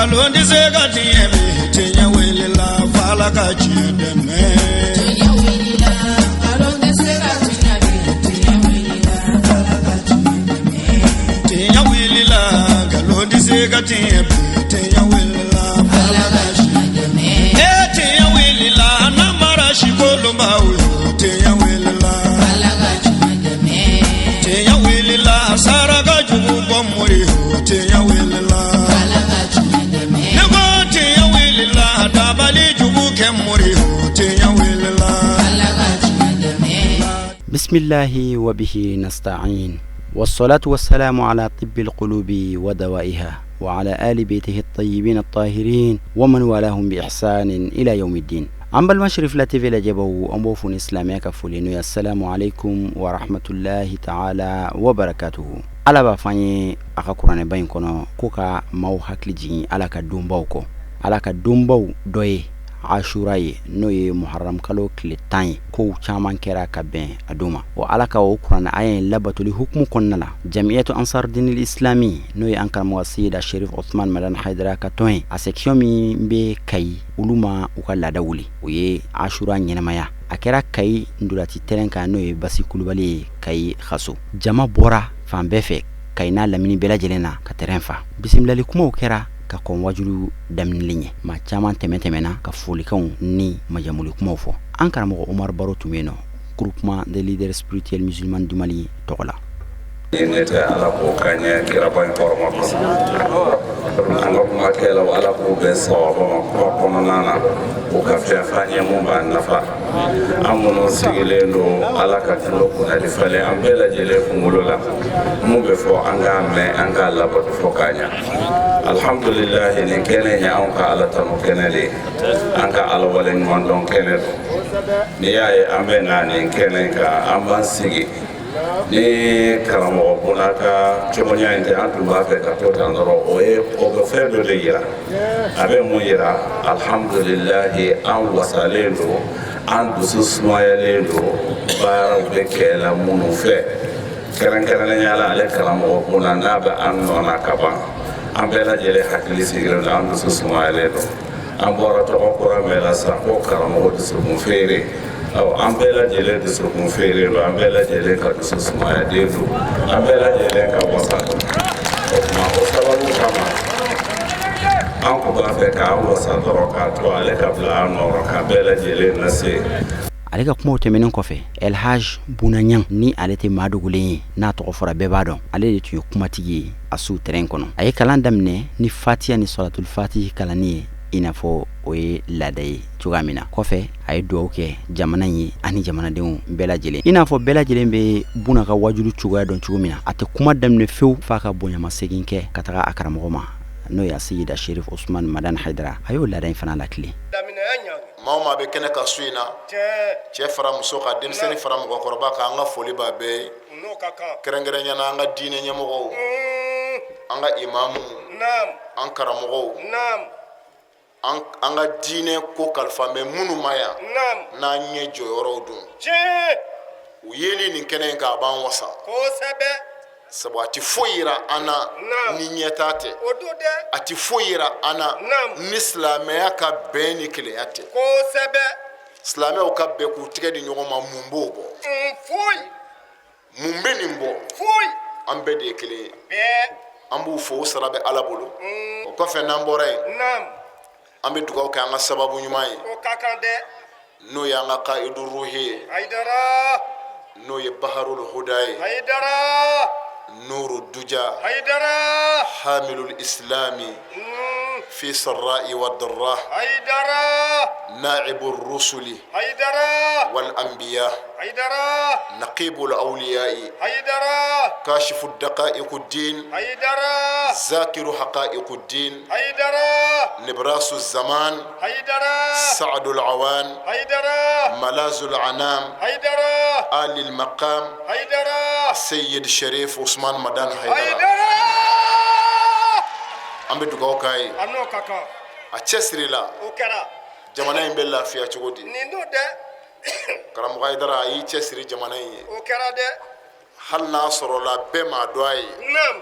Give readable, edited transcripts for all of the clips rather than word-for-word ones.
ngalon di se ka tiɲɛ bi tiɲɛ wele la fala ka tiɲɛ dɛmɛ. Tiɲɛ wele la ngalon di se ka tiɲɛ bi tiɲɛ wele la fala ka tiɲɛ dɛmɛ. Tiɲɛ wele la ngalon di se ka tiɲɛ bi tiɲɛ wele la fala ka tiɲɛ dɛmɛ. Tiɲɛ wele la namara si kolonba o tiɲɛ wele la fala ka tiɲɛ dɛmɛ. Tiɲɛ wele la saraka jugu bɔ mori o tiɲɛ wele la. بسم الله وبه نستعين والصلاة والسلام على طب القلوب ودوائها وعلى آل بيته الطيبين الطاهرين ومن والاهم بإحسان إلى يوم الدين. أم بالمشرف لا تفي لجبو أمبوفون إسلامي كفولينو السلام عليكم ورحمة الله تعالى وبركاته. على بافاني أكا قرآن باين كونو كوكا ماو حكلي جين على كدومباوكو على كدومباو دوي ashura ye no ye muharram kalo kile tan ko chaman kera ka ben aduma wa alaka o qur'an ayen labatuli hukmu konnala jamiyatu ansar dinil islami no ye ankar muwassida sharif Othman Madan Haidara ka toin a section mi be kai uluma u ka ladawuli o ye ashura nyenamaya akera kai ndulati terenka no ye basi kulubali kai khaso jama bora fan befe kai na lamini bela jelena ka terenfa bismillah kuma kera ka kon wajulu damnilinye ma chaman temetemena ka folikan ni majamuli kuma fo an karamo Omar Baro Tumeno groupement des leaders spirituels musulmans du Mali tokola inete ala ko kanya kira ban forma ko ngok makela wala ko be sawaba ko kono nana o ka fe fanya mo ban nafa amuno sigilendo ala ka tilo ko na difale ambela jele ko mulola mo be fo anga me anga la ba fo kanya alhamdulillah ni kene nya on ka ala tano kenele anga ala walen mon don kenel ni yae amena ni kene ka amban sigi ni karamo bonaka chomonya inte antu ba fe ka to tanoro o e o go fe do le yira abe mo yira alhamdulillah an wasalendo an dusus moyalendo bara be kela munu fe karan nyala ale karamo bonana ba an nona kaba an bela jele hakili sigiro an dusus moyalendo an bora to ko mela sa ko karamo dusus mu fere aw ambela jele de sokun fere lo ambela jele ka susuma ya dedu ambela jele ka wasa ma ko sababu kama an ko ba fe ka wasa doroka to ale ka bla no ka bela jele na se ale ka kuma temenen kofe El Haj Bunanyang ni ale te madugule na to fora bebado ale de tu kuma tigi asu terrain kono ay kalandamne ni Fatiha ni salatul Fatih kalani inafo oye ladai chugamina kofe ay do ke jamana yi ani jamana de bela jele inafo bela jele be buna ka wajulu chuga don chugumina ate kuma damne few faka bonya masegin ke kataka akaramogoma no ya sayyida Sharif Othman Madan Haidara ayo ladai fana lakli damina anya mama be kene ka suina che fara muso ka demseni fara mo korba ka anga foli ba be no kaka kerengere nyana anga dine nyamogo anga imamu nam ankara mogo nam anga dine ko kalfa me munu maya na nye joyoro dun u yeli ni kenen ka ban wasa ko sebe sabati foyira ana ni nyetate odude ati foyira ana nislame ka beni kleyate ko sebe islame o ka be ku tigedi nyoma mumbobo foy mumbe nimbo foy ambe de kle be ambu fo sarabe alabulu ko fe nambore ambe dugaw ka nga sababu nyumay o kakande no ya nga qaidur ruhi haidara no ya baharul huday haidara nuru duja haidara hamilul islami في سراء والضراء haidara نائب الرسل haidara والأنبياء haidara نقيب الأولياء haidara كاشف الدقائق الدين haidara ذاكر حقائق الدين haidara نبراس الزمان haidara سعد العوان haidara ملاذ العنام haidara آل المقام haidara السيد الشريف عثمان مدان حيدر ambe dugaw kay anno kaka a chesri la o kara jamana in bella fiya chogodi ni ndo de karam gaydara yi chesri jamana yi o kara de hal na soro la be ma doy nam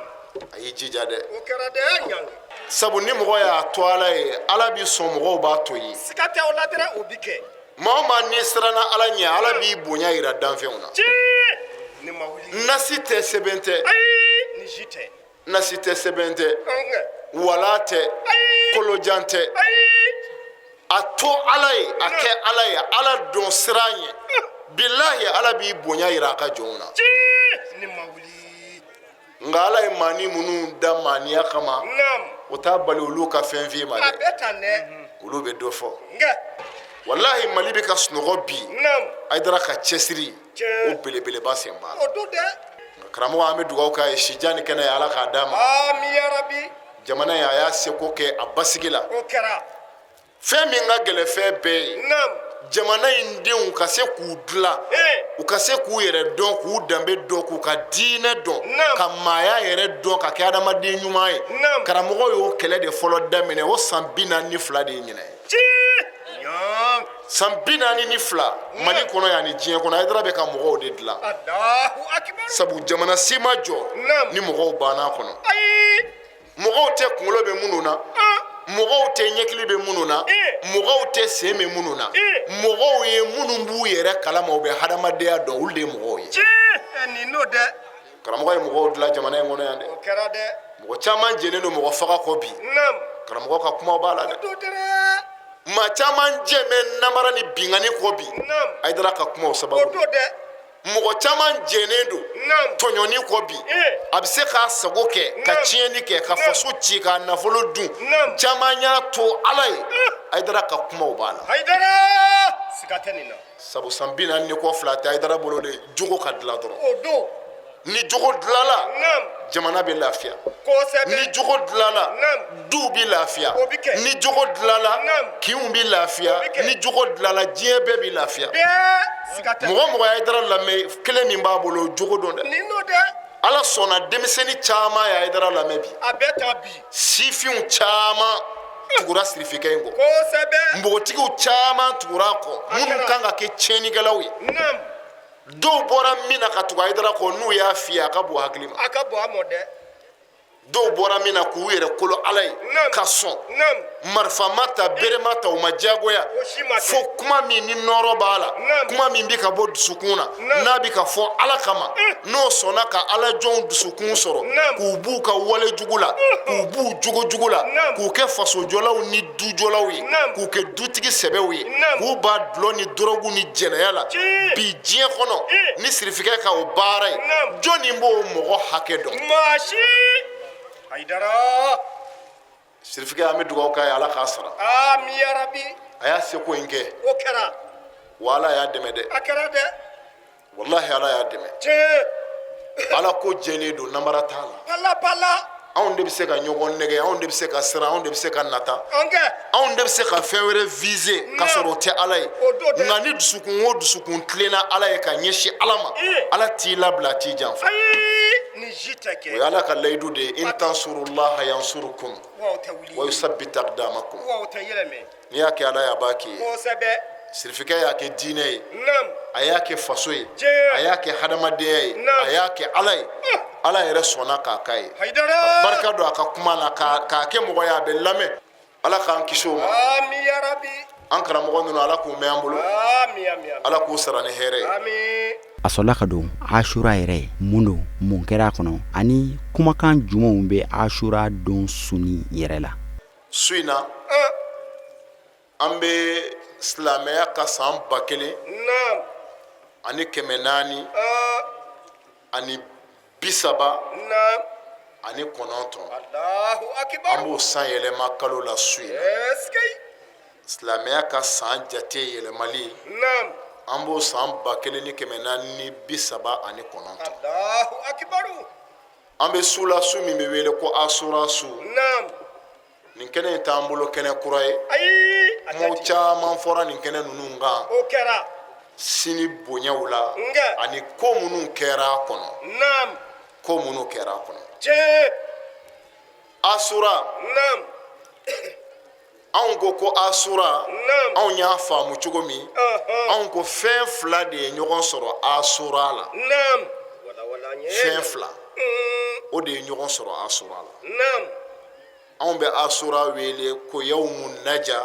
a y'i jija dɛ o kɛra dɛ ɲangi sabu ni mɔgɔ y'a to ala ye ala b'i sɔn mɔgɔw b'a to ye siga tɛ o la dɛrɛ o bi kɛ maa o maa n'i siranna ala ɲɛ ala b'i bonya yira danfɛnw na ci ni ma wuli nasi tɛ sɛbɛn tɛ ayi ni si tɛ nasi tɛ sɛbɛn tɛ ɔnkɛ wala tɛ kolojan tɛ ayi a to ala ye a kɛ ala ye ala dɔn siran ɲɛ bilahi ala b'i bonya yira a ka jɔnw na ci ni ma wuli nka ala ye maani minnu da maaniya kama nam o t'a bali olu ka fɛn f'i ma a dɛ bɛ tan dɛ olu bɛ dɔ fɔ nkɛ walahi mali bɛ ka sunɔgɔ bi nam ayidara ka cɛsiri Cɛ. o belebeleba sen b'a la o don dɛ karamɔgɔ an bɛ dugawu k'a ye sija ni kɛnɛ ye ala k'a d'a ma ami yarabi jamana in a y'a seko kɛ a basigi la o kɛra fɛn min ka gɛlɛn fɛn bɛɛ ye nam jamana in denw ka se k'u dilan u ka se k'u yɛrɛ dɔn k'u danbe dɔn k'u ka diinɛ dɔn Naam. ka maaya yɛrɛ dɔn ka kɛ adamaden ɲuman ye Naam. karamɔgɔ y'o kɛlɛ de fɔlɔ daminɛ o san 42 de ye ɲinɛ ye ci yan san 42 mali kɔnɔ yan ni diɲɛ kɔnɔ ayidara bɛ ka mɔgɔw de dilan alahu akibaru sabu jamana si ma jɔ Naam. ni mɔgɔw banna kɔnɔ ayi mɔgɔw tɛ kunkolo bɛ minnu na mɔgɔw tɛ ɲɛkili bɛ minnu na mɔgɔw tɛ sen bɛ minnu na mɔgɔw ye minnu b'u yɛrɛ kalama u bɛ hadamadenya dɔn olu de ye mɔgɔw ye ci nin n'o dɛ karamɔgɔ ye mɔgɔw dilan jamana in kɔnɔ yan dɛ o kɛra dɛ mɔgɔ caman jɛnnen don mɔgɔ faga kɔ bi nam karamɔgɔ ka kumaw b'a la o dɛ don dɛrɛ maa caman jɛ bɛ namara ni bingani kɔ bi nam ayidara ka kumaw o sababu don dɛ mɔgɔ caman jɛnnen don nam tɔɲɔni kɔ bi a bɛ se k'a sago kɛ ka tiɲɛni kɛ ka faso ci ka nafolo dun Naam. caman y'a to ala ye ayidara ka kumaw b'a la hayidara siga tɛ nin na sabu san 40 ni kɔ fila tɛ ayidara bolo de jogo ka dilan dɔrɔn o don ni jogo dilanla nam jamana bɛ lafiya kosɛbɛ ni jogo dilanla Naam. duw bɛ lafiya O bi kɛ. ni jogo dilanla Naam. kinw bɛ lafiya O bi kɛ. ni jogo dilanla diɲɛ bɛɛ bɛ lafiya bɛɛ siga tɛ mɔgɔ mɔgɔ ye ayidara lamɛn kelen min b'a bolo o jogo don dɛ nin n'o dɛ ala sɔnna denmisɛnnin caman ye ayidara lamɛn bi a bɛ ta bi sifinw caman tugura sirifikɛ in kɔ kosɛbɛ npogotigiw caman tugura a kɔ minnu kan ka kɛ tiɲɛnikɛlaw ye nam dɔw bɔra min na ka tugu ayidara kɔ n'u y'a fiyɛ a ka bon hakili ma a ka bɔ a mɔ dɛ dɔw bɔra min na k'u yɛrɛ kolo ala ye Naam. ka sɔn nam marifa ma ta bere ma ta u ma diyagoya O si ma kɛ. fo kuma min ni nɔrɔ b'a la Naam. kuma min bɛ ka bɔ dusukun na Naam. n'a bɛ ka fɔ ala kama n'o sɔnna ka ala jɔnw dusukun sɔrɔ Naam. k'u b'u ka wale jugu la k'u b'u jogo jugu la Naam. k'u kɛ fasojɔlaw ni dujɔlaw ye Naam. k'u kɛ dutigi sɛbɛw ye Naam. k'u ba dulɔ ni dɔrɔgu ni jɛnɛya la Cii. bi diɲɛ kɔnɔ ni sirifikɛ ka o baara ye Naam. jɔnni b'o mɔgɔ hakɛ dɔn maasi hayidara sirifikɛ an bɛ dugawu k'a ye ala k'a sara ami yarabi a y'a seko in kɛ o kɛra wa ala y'a dɛmɛ dɛ a kɛra dɛ wallahi ala y'a dɛmɛ tiɲɛ ala ko jɛlen don namara t'a la bala bala anw de bɛ se ka ɲɔgɔn nɛgɛ anw de bɛ se ka siran anw de bɛ se ka nata ankɛ anw de bɛ se ka fɛn wɛrɛ viser ka sɔrɔ o tɛ ala ye O don dɛ. nka ni dusukun o dusukun tilenna ala ye ka ɲɛsin ala ma ala t'i labila a t'i janfa ayi ni si tɛ o ye kɛ ala ka layidu de ye in tansurullaha yansurukum wa o tɛ wuli wa yusabbit aqdamakum wa o tɛ yɛlɛmɛ n'i y'a kɛ ala ye a b'a k'i ye kosɛbɛ sirifikɛ y'a kɛ diinɛ ye nam a y'a kɛ faso ye Tiɲɛ. a y'a kɛ hadamadenya ye Naam. a y'a kɛ ala ye ala yɛrɛ sɔnna k'a k'a ye hayidara barika don a ka kuma na k'a kɛ mɔgɔ ye a bɛ lamɛn ala k'an kisi o ma ami yarabi an karamɔgɔ ninnu ala k'u mɛn an bolo ami ami ami ala k'u sara ni hɛrɛ ye ami a sɔrɔla ka don ashura yɛrɛ mun don mun kɛra a kɔnɔ ani kumakan jumɛnw bɛ ashura don suni yɛrɛ la su in na an bɛ silamɛya ka san 1000 nam ani 400 ani 30 nam ani 9 alahu an akibaru b'o san yɛlɛma kalo la su in na eskei silamɛya ka san jate yɛlɛmali nam an b'o san 1439 ani 9 alahu akibaru an bɛ su la su min bɛ wele ko asura su nam nin kɛnɛ in t'an bolo kɛnɛ kura ye ayi a kumaw tɛ caman fɔra nin kɛnɛ ninnu kan o kɛra sini bonyaw la Nga. ani ko minnu kɛra a kɔnɔ nam ko minnu kɛra a kɔnɔ tiɲɛ asura nam anw ko asura nam anw y'a faamu cogo min anw ko fɛn fila de ye ɲɔgɔn sɔrɔ asura la nam wala wala n ye fɛn fila o de ye ɲɔgɔn sɔrɔ asura la Naam. anw bɛ asura wele ko yawmun naja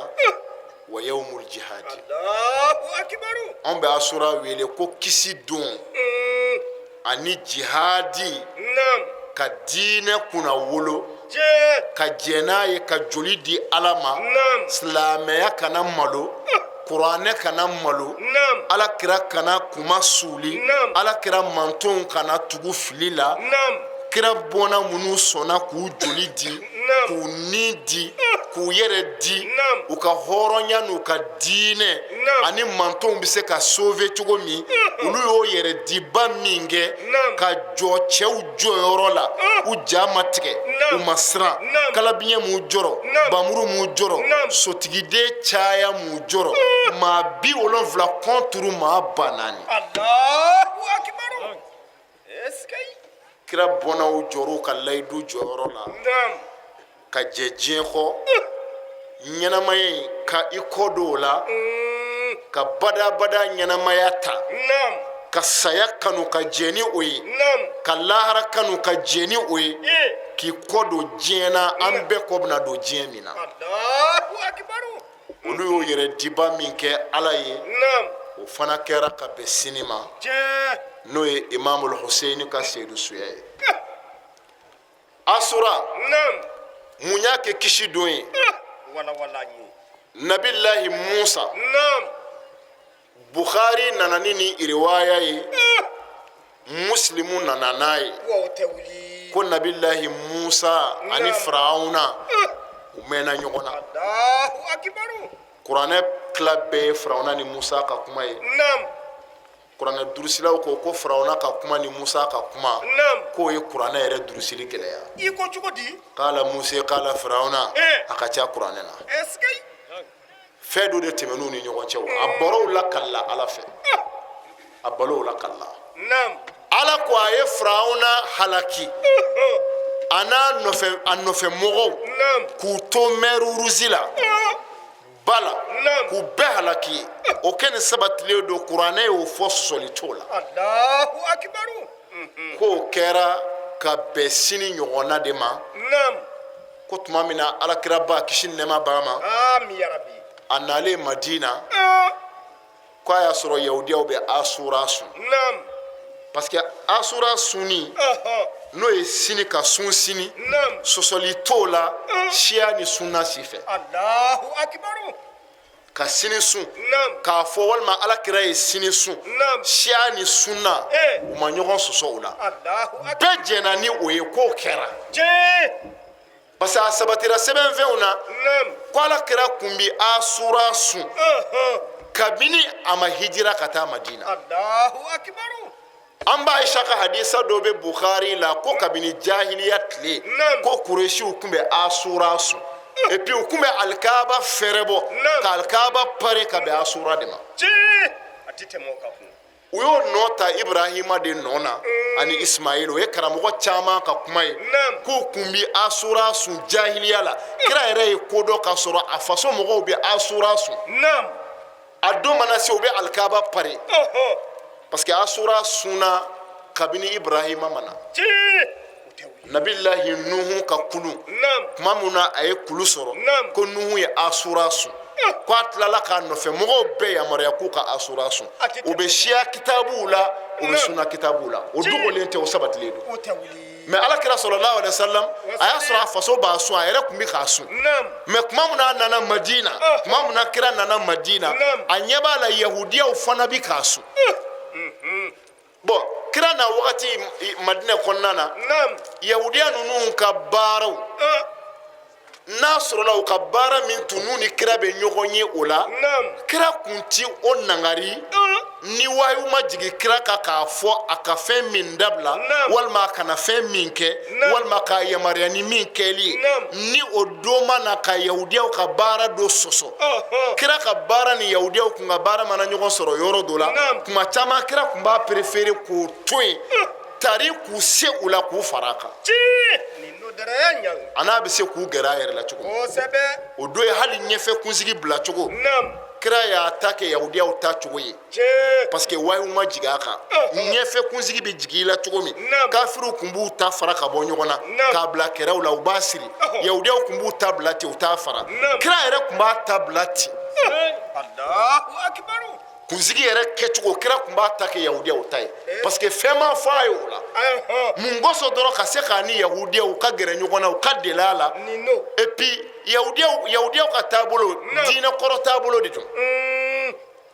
wa yawmul jihadi Allahu akbaru. anw bɛ asura wele ko kisi don ani jihadi Naam. ka diinɛ kunna wolo Jɛ. ka jɛn n'a ye ka joli di ala ma Naam. silamɛya kana malo kuranɛ kana malo Naam. ala kira kana kuma suuli Naam. ala kira mantonw kana tugu fili la Naam. kira bɔnna minnu sɔnna k'u joli di Naam. k'u ni di k'u yɛrɛ di Naam. u ka hɔrɔnya n'u ka diinɛ Naam. ani mantonw bɛ se ka sauver cogo min olu y'o yɛrɛ diba min kɛ Naam. ka jɔ cɛw jɔyɔrɔ la u ja ma tigɛ Naam. u ma siran Naam. kalabiɲɛ m'u jɔrɔ Naam. bamuru m'u jɔrɔ Naam. sotigiden caya m'u jɔrɔ maa 70 kɔnturu maa 40 Allahu akbaru. Eskay. kira bɔnnaw jɔr'u ka layidu jɔyɔrɔ la Naam. ka jɛ diɲɛ kɔ ɲɛnamaya in ka i kɔ don o la ka badabada ɲɛnamaya ta Naam. ka saya kanu ka jɛ ni o ye Naam. ka lahara kanu ka jɛ ni o ye k'i kɔ don diɲɛ na an bɛɛ kɔ bɛna don diɲɛ min na Allahu akbaru. olu y'o yɛrɛ diba min kɛ ala ye Naam. o fana kɛra ka bɛn sini ma Jɛ. n'o ye imamul huseini ka seyidu suya ye asura Naam. mun y'a kɛ kisi don ye Wala wala ni. nabilahi musa Naam. bukhari nana ni riwaya ye muslimu nana n'a ye Wa tɛ wuli. ko nabilahi musa ani firawuna u mɛnna ɲɔgɔn na Allahu akbaru. kuranɛ tila bɛɛ ye firawuna ni musa ka kuma ye Naam. kuranɛ durusilaw ko firawuna ka kuma ni musa ka kuma Naam. k'o ye kuranɛ yɛrɛ durusili gɛlɛya I ko cogo di? k'ala musa k'ala firawuna a ka ca kuranɛ na Eskay. fɛn dɔ de tɛmɛn'u ni ɲɔgɔn cɛ a bɔrɔw la kala ala fɛ a balow la kala Naam. ala ko a ye firawuna halaki a nɔfɛ mɔgɔw Naam. k'u to mɛruruzi la bala Naam. k'u bɛɛ halaki o kɛ ni sabatilen don kuranɛ y'o fɔ sɔsɔli t'o la Allahu akbaru. k'o kɛra ka bɛn sini ɲɔgɔnna de ma Naam. ko tuma min na alakiraba kisi ni nɛɛma b'a ma Amin ya rabbi. a nalen madina ko a y'a sɔrɔ yahudiyaw bɛ asura sun Naam. parce que asura sunni n'o ye sini ka sun sini Naam. sɔsɔli t'o la siya ni sunna si fɛ Allahu akbaru. ka sini sun Naam. k'a fɔ walima alakira ye sini sun Naam. siya ni sunna u ma ɲɔgɔn sɔsɔ o la Allahu akbar. bɛɛ jɛnna ni o ye k'o kɛra Jɛ. parce que a sabatira sɛbɛnfɛnw na Naam. ko alakira kun bi asura sun kabini a ma hijira ka taa madina Allahu akbaru. an b'a ayisa ka hadisa dɔ bɛ bukhari la ko kabini jahiliya tile Naam. ko kuresiw kun bɛ asura sun et puis u kun bɛ alikaba fɛrɛ bɔ Naam. ka alikaba pare ka bɛn asura de ma Jɛ. A ti tɛmɛ o kan kun. u y'o nɔ ta ibrahima de nɔ na ani ismail o ye karamɔgɔ caman ka kuma ye Naam. k'u kun bi asura sun jahiliya la kira yɛrɛ ye ko dɔ ka sɔrɔ a faso mɔgɔw bɛ asura sun Naam. a don mana se u bɛ alikaba pare parce que asura sunna kabini ibrahima mana Jɛ. O tɛ wuli. nabilahi nuhu ka kulu Naam. tuma mun na a ye kulu sɔrɔ Naam. ko nuhu ye asura sun ko a tilala k'a nɔfɛ mɔgɔw bɛɛ yamaruya k'u ka asura sun A tɛ tɛmɛ. u bɛ siya kitabuw la u bɛ Naam. sunna kitabuw la o dogolen tɛ o sabatilen don O tɛ wuli. mɛ alakira sɔlɔlahu alaihi wasallam a y'a sɔrɔ a faso b'a sun a yɛrɛ kun bɛ k'a sun Naam. mɛ tuma min na a nana madina tuma min na kira nana madina Naam. a ɲɛ b'a la yahudiyaw fana bɛ k'a sun bɔn kira na wagati madina kɔnɔna na Naam. yahudiya ninnu ka baaraw n'a sɔrɔla u ka baara min tun n'u ni kira bɛ ɲɔgɔn ye o la Naam. kira kun ti o nangari ni wayu ma jigin kira kan k'a fɔ a ka fɛn min dabila Naam. walima a kana fɛn min kɛ Naam. walima k'a yamaruya ni min kɛli ye Naam. ni o don ma na ka yahudiyaw ka baara dɔ sɔsɔ kira ka baara ni yahudiyaw kun ka baara mana ɲɔgɔn sɔrɔ yɔrɔ dɔ la Naam. kuma caman kira kun b'a préféré k'o to yen tari k'u se u la k'u fara a kan Jɛ. Nin n'o dara ɲa. a n'a bɛ se k'u gɛrɛ a yɛrɛ la cogo min Kosɛbɛ. o don ye hali ɲɛfɛ kunsigi bila cogo Naam. kira y'a ta kɛ yahudiyaw ta cogo ye parce que wayiw ma jigin a kan ɲɛfɛ kunsigi bɛ jigin i la cogo min kafiriw kun b'u ta fara ka bɔ ɲɔgɔn na k'a bila kɛrɛw la u b'a siri yahudiyaw kun b'u ta bila ten u t'a fara kira yɛrɛ kun b'a ta bila ten Allahu akbar. kunsigi yɛrɛ kɛcogo kira kun b'a ta kɛ yahudiyaw ta ye parce que fɛn ma fɔ a ye o la mun kosɔn dɔrɔn ka se k'a ni yahudiyaw ka gɛrɛ ɲɔgɔn na u ka deli a la et puis yahudiyaw ka taabolo diinɛ kɔrɔ taabolo de don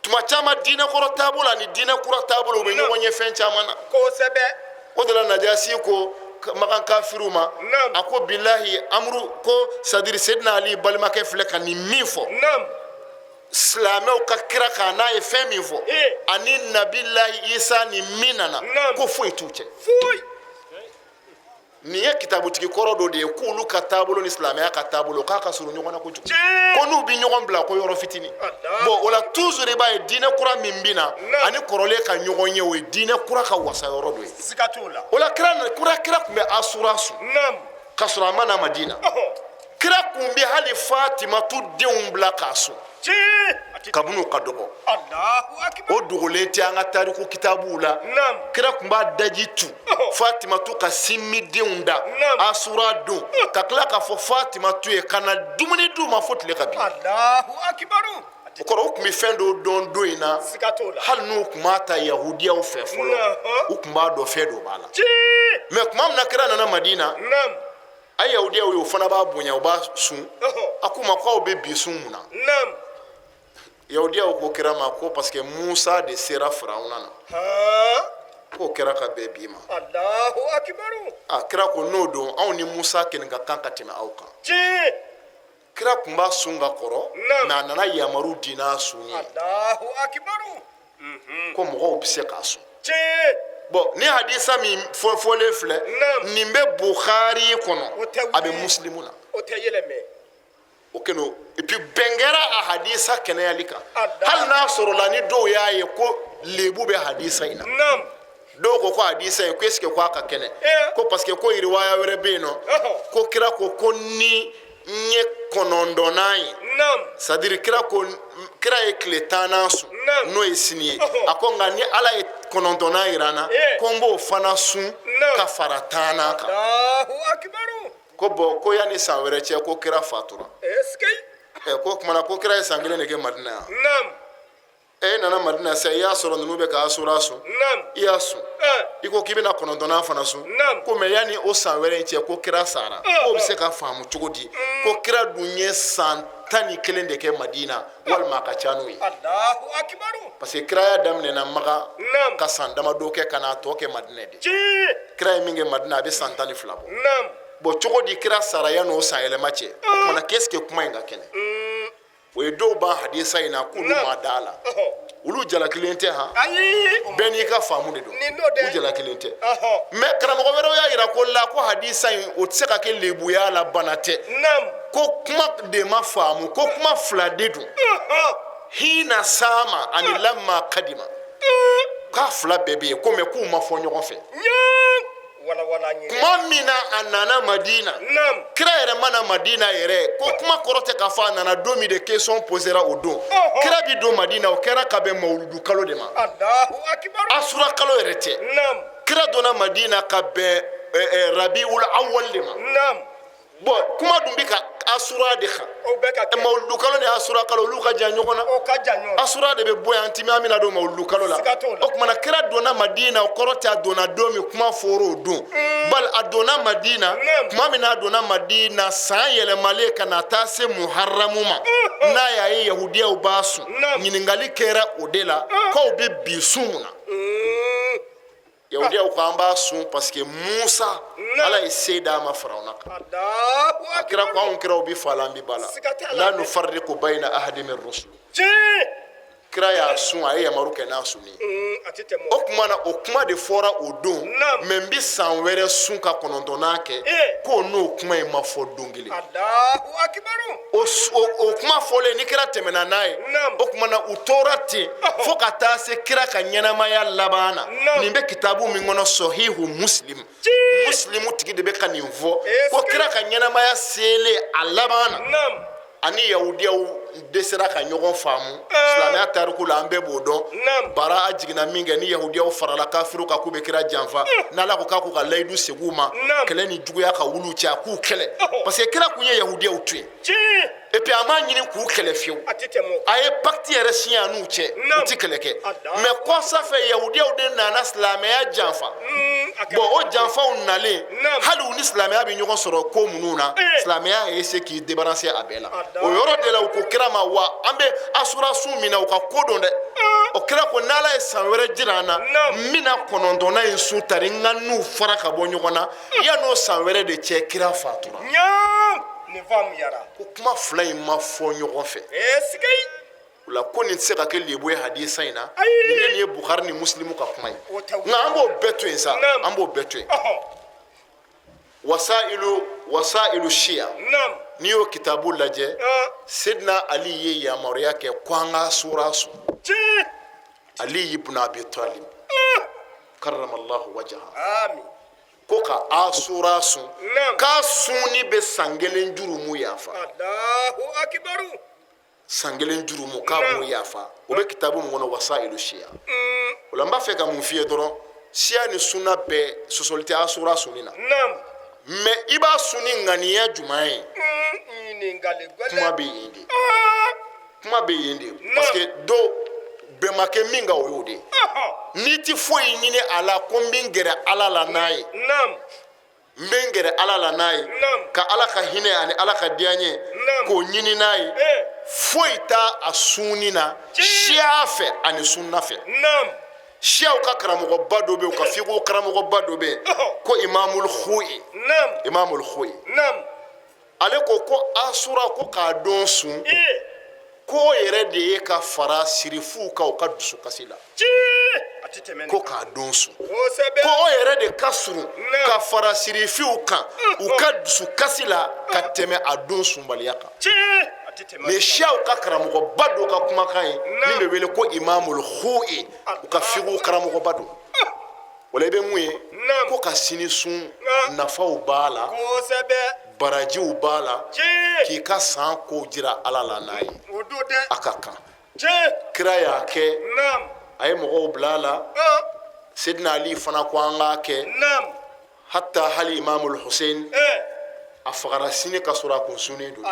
tuma caman diinɛ kɔrɔ taabolo ani diinɛ kura taabolo u bɛ ɲɔgɔn ye fɛn caman na Kosɛbɛ. o de la najasi ko makan kafiriw ma a ko bilahi amuru ko sadiri sedina ali balimakɛ filɛ ka nin min fɔ silamɛw ka kira kan n'a ye fɛn min fɔ ani nabilahi isa ni min nana ko foyi t'u cɛ nin ye kitabutigi kɔrɔ dɔ de ye k'olu ka taabolo ni silamɛya ka taabolo k'a ka surun ɲɔgɔn na kojugu ko n'u bɛ ɲɔgɔn bila ko yɔrɔ fitinin bon o la toujours i b'a ye diinɛ kura min bɛ na ani kɔrɔlen ka ɲɔgɔn ye o ye diinɛ kura ka wasa yɔrɔ dɔ ye Siga t'o la. o la kira kun bɛ asura sun ka sɔrɔ a ma na Madina kira kun bɛ hali Fatimatu denw bila k'a sun kabini ka dɔgɔ Allahu akbar. o dogolen tɛ an ka tariku kitabuw la kira kun b'a daji tu Fatimatu ka sinmi denw da asura don ka tila k'a fɔ Fatimatu ye ka na dumuni d'u ma fo tile ka bin Allahu akbar. o kɔrɔ u kun bɛ fɛn dɔw dɔn don in na Siga t'o la. hali n'u kun b'a ta yahudiyaw fɛ fɔlɔ u kun b'a dɔn fɛn dɔ b'a la mɛ tuma min na kira nana Madina a yahudiyaw ye o fana b'a bonya u b'a sun a k'u ma k'aw bɛ bi sun mun na yahudiyaw ko kira ma ko parce que Musa de sera Firawuna na k'o kɛra ka bɛn bi ma Allahu akbar. kira ko n'o don anw ni Musa kɛlen ka kan ka tɛmɛ aw kan kira kun b'a sun ka kɔrɔ mɛ a nana yamaru di n'a sun ye Allahu akbar. ko mɔgɔw bɛ se k'a sun bon ni hadisa min fɔlen filɛ nin bɛ Bukhari kɔnɔ a bɛ Muslimu na O tɛ yɛlɛmɛ. o kɛnɛ et puis bɛn kɛra a hadisa kɛnɛyali kan hali n'a sɔrɔla ni dɔw y'a ye ko lebu bɛ hadisa in na dɔw ko hadisa in ko est-ce que ko a ka kɛnɛ ko parce que ko riwaya wɛrɛ bɛ yen nɔ ko kira ko ni n ye 9nan ye c'est à dire kira ye tile 10nan sun n'o ye sini ye a ko nka ni ala ye 9nan jira n na ko n b'o fana sun ka fara 10nan kan Allahu akbar. ko bon ko yanni san wɛrɛ cɛ ko kira fatura ko kumana ko kira ye san 1 de kɛ Madina yan e nana Madina sisan i y'a sɔrɔ ninnu bɛ ka asura sun i y'a sun i ko k'i bɛna 9nan fana sun ko mɛ yanni o san wɛrɛ in cɛ ko kira sara k'o bɛ se ka faamu cogo di ko kira dun ye san 11 de kɛ Madina walima a ka ca n'o ye Allahu akbar. parce que kiraya daminɛna Maka ka san damadɔ kɛ ka n'a tɔ kɛ Madina de kira ye min kɛ Madina a bɛ san 12 bɔ bon cogo di kira sara yan'o san yɛlɛma cɛ o kumana qu'est-ce que kuma in ka kɛnɛ o ye dɔw b'an hadisa in na k'olu ma da la olu jalakilen tɛ han bɛɛ n'i ka faamu de don u jalakilen tɛ mɛ karamɔgɔ wɛrɛw y'a yira ko la ko hadisa in o tɛ se ka kɛ lebuya la bana tɛ ko kuma de ma faamu ko kuma fila de don hina sama ani lamma kadima k'a fila bɛɛ bɛ yen ko mɛ k'u ma fɔ ɲɔgɔn fɛ kuma min na a nana Madina kira yɛrɛ mana Madina yɛrɛ ko kuma kɔrɔ tɛ k'a fɔ a nana don min de question posera o don kira bi don Madina o kɛra ka bɛn mawuludu kalo de ma asura kalo yɛrɛ tɛ kira donna Madina ka bɛn Rabiul Awwal de ma bon kuma dun bɛ ka asura de kan mawuludu kalo ni asura kalo olu ka jan ɲɔgɔn na asura de bɛ bɔ yan timi an bɛna don mawuludu kalo la o kumana kira donna Madina o kɔrɔ tɛ a donna don min kuma fɔra o don bali a donna Madina kuma min a donna Madina san yɛlɛmalen ka na taa se Muharramu ma n'a y'a ye yahudiyaw b'a sun ɲininkali kɛra o de la k'aw bɛ bi sun mun na yahudiyaw ko an b'a sun parce que Musa ala ye se d'a ma Firawuna kan a kira ko anw kiraw bɛ fa la an bɛ ba la la nufarriqu bayna ahadin min rusul kira y'a sun a ye yamaru kɛ n'a sunni o kuma na o kuma de fɔra o don mɛ n bɛ san wɛrɛ sun ka 9nan kɛ k'o n'o kuma in ma fɔ don kelen o kuma fɔlen ni kira tɛmɛna n'a ye o kuma na u tora ten fo ka taa se kira ka ɲɛnamaya laban na nin bɛ kitabu min kɔnɔ Sahihu Muslim muslimu tigi de bɛ ka nin fɔ ko kira ka ɲɛnamaya selen a laban na ani yahudiyaw desera ka ɲɔgɔn faamu silamɛya tariku la an bɛɛ b'o dɔn bara a jiginna min kɛ ni yahudiyaw farala kafiru kan k'u bɛ kira janfa n'ala ko k'a k'u ka layidu segin u ma kɛlɛ ni juguya ka wulu cɛ a k'u kɛlɛ parce que kira kun ye yahudiyaw to yen et puis a m'a ɲini k'u kɛlɛ fiyewu a ye pacte yɛrɛ signé a n'u cɛ u ti kɛlɛ kɛ mais kɔsa fɛ yahudiyaw de nana silamɛya janfa bon o janfaw nalen hali u ni silamɛya bɛ ɲɔgɔn sɔrɔ ko minnu na silamɛya ye se k'i débarrasser a bɛɛ la o yɔrɔ de la u ko kira ma wa an bɛ asura sun min na u ka ko dɔn dɛ o kira ko n'ala ye san wɛrɛ jira an na n bɛna kɔnɔntɔnnan in su tari n ka n'u fara ka bɔ ɲɔgɔn na yan'o san wɛrɛ de cɛ kira fatura ko kuma fila in ma fɔ ɲɔgɔn fɛ o la ko nin tɛ se ka kɛ lebu ye hadisa in na nin ye Bukhari ni Muslimu ka kuma ye nka an b'o bɛɛ to yen sa an b'o bɛɛ to yen wasailu shia n'i y'o kitabu lajɛ Sidna Ali ye yamaruya kɛ ko an ka sura sun Ali ibn Abi Talib karramallahu wajhahu ko ka asura sun k'a sunni bɛ san kelen jurumu yafa san kelen jurumu k'a b'o yafa o bɛ kitabu min kɔnɔ wasailu shia o la n b'a fɛ ka mun f'i ye dɔrɔn siya ni sunna bɛɛ sɔsɔli tɛ asura sunni na mais i b'a sunni ŋaniya jumɛn ye kuma bɛ yen de parce que dɔw bɛɛ ma kɛ min ka o y'o de n'i ti foyi ɲini a la ko n bɛ n gɛrɛ ala la n'a ye n bɛ n gɛrɛ ala la n'a ye ka ala ka hinɛ ani ala ka diya n ye k'o ɲini n'a ye foyi t'a a sunni na siya fɛ ani sunna fɛ siyaw ka karamɔgɔba dɔ bɛ yen u ka fiqhu karamɔgɔba dɔ bɛ yen ko imamul Khuyi ale ko asura ko k'a dɔn sun ko yɛrɛ de ye ka fara sirifuw kan u ka dusukasi la ko k'a dɔn sun ko o yɛrɛ de ka surun ka fara sirifuw kan u ka dusukasi la ka tɛmɛ a don sunbaliya kan mais siyaw ka karamɔgɔba dɔ ka kumakan ye min bɛ wele ko imamul Khuyi u ka fiqhu karamɔgɔba dɔ wala i bɛ mun ye ko ka sini sun nafaw b'a la barajiw b'a la k'i ka san ko jira ala la n'a ye a ka kan kira y'a kɛ a ye mɔgɔw bila a la Sidna Ali fana ko an k'a kɛ hatta hali imamul Hussein a fagara sini ka sɔrɔ a kun sunnen don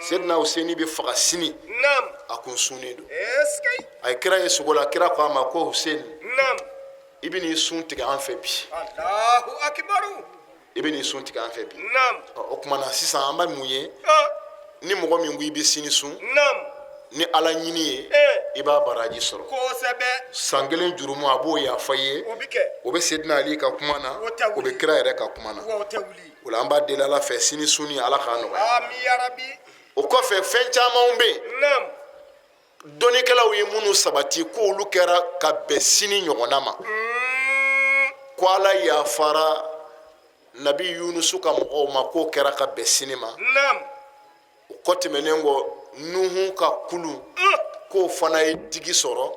Sidna Hussein bɛ faga sini a kun sunnen don a ye kira ye sogo la kira ko a ma ko Hussein i bɛ n'i sun tigɛ an fɛ bi i bɛ n'i sun tigɛ an fɛ bi o tuma na sisan an bɛ mun ye ni mɔgɔ min ko i bɛ sini sun ni ala ɲini ye i b'a baraji sɔrɔ san kelen jurumu a b'o yafa i ye o bɛ Sidna Ali ka kuma na o bɛ kira yɛrɛ ka kuma na o la an b'a deli ala fɛ sini sunni ala k'a nɔgɔya o kɔfɛ fɛn camanw bɛ yen dɔnnikɛlaw ye minnu sabati k'olu kɛra ka bɛn sini ɲɔgɔnna ma ko ala yafara nabi Yunusu ka mɔgɔw ma k'o kɛra ka bɛn sini ma o kɔ tɛmɛnen kɔ Nuhu ka kulu k'o fana ye digi sɔrɔ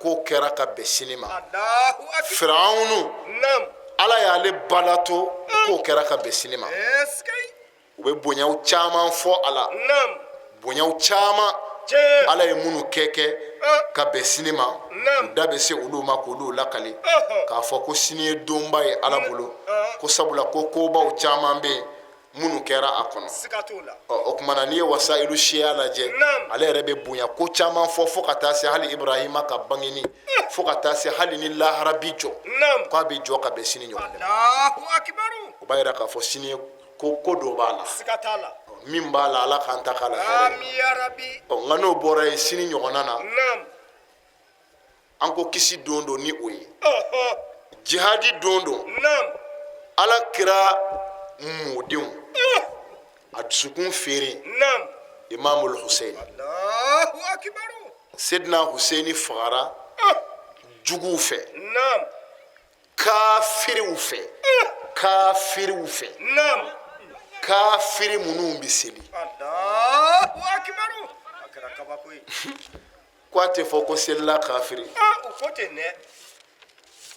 k'o kɛra ka bɛn sini ma Firawunu ala y'ale balato k'o kɛra ka bɛn sini ma u bɛ bonyaw caman fɔ a la bonyaw caman ala ye minnu kɛ ka bɛn sini ma u da bɛ se olu ma k'olu lakali k'a fɔ ko sini ye donba ye ala bolo ko sabula ko kobaw caman bɛ yen minnu kɛra a kɔnɔ o tuma na n'i ye wasailu siya lajɛ ale yɛrɛ bɛ bonya ko caman fɔ ka taa se hali Ibrahima ka bangeni fo ka taa se hali ni lahara bi jɔ k'a bɛ jɔ ka bɛn sini ɲɔgɔn o b'a yira k'a fɔ sini ko dɔ b'a la min b'a la ala k'an ta k'a la hɛrɛ nka n'o bɔra yen sini ɲɔgɔnna na an ko kisi don ni o ye jihadi don ala kira mɔdenw a dusukun feere imamul Hussein Sidna Hussein fagara juguw fɛ kafiriw fɛ kafiri minnu bɛ seli ko a tɛ fɔ ko selila kafiri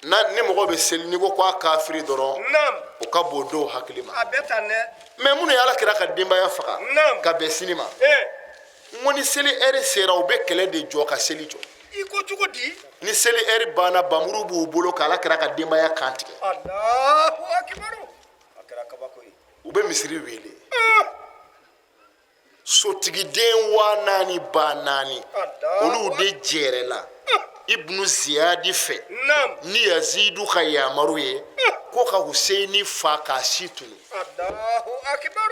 ni mɔgɔ bɛ seli n'i ko k'a kafiri dɔrɔn o ka bon dɔw hakili ma mais mun ye alakira ka denbaya faga ka bɛn sini ma n ko ni seli ɛri sera u bɛ kɛlɛ de jɔ ka seli jɔ i ko cogo di ni seli ɛri banna bamuru b'u bolo ka alakira ka denbaya kan tigɛ Allahu akbar a kɛra kabako ye u bɛ misiri wele sotigiden 4,000 ba 4 olu de jɛrɛ la ibnu ziyadi fɛ ni yazidu ka yamaru ye ko ka huseini fa k'a si tunu Allahu akbar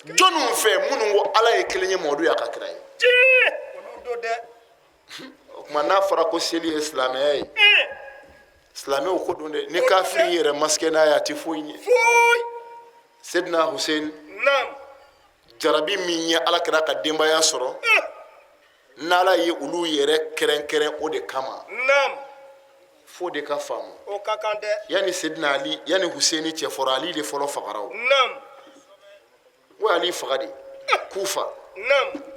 jɔnniw fɛ minnu ko ala ye kelen ye mɔdu y'a ka kira ye olu do dɛ o tuma n'a fɔra ko seli ye silamɛya ye silamɛw ko don dɛ ni kafiri yɛrɛ masikɛ n'a ye a tɛ foyi ɲɛ foyi sedina husein jarabi min ye alakira ka denbaya sɔrɔ n'ala ye olu yɛrɛ kɛrɛnkɛrɛn o de kama fo de ka faamu o ka kan dɛ yani sedina ali yani huseini cɛ fɔra ali de fɔlɔ fagara o wa ali faga de kufa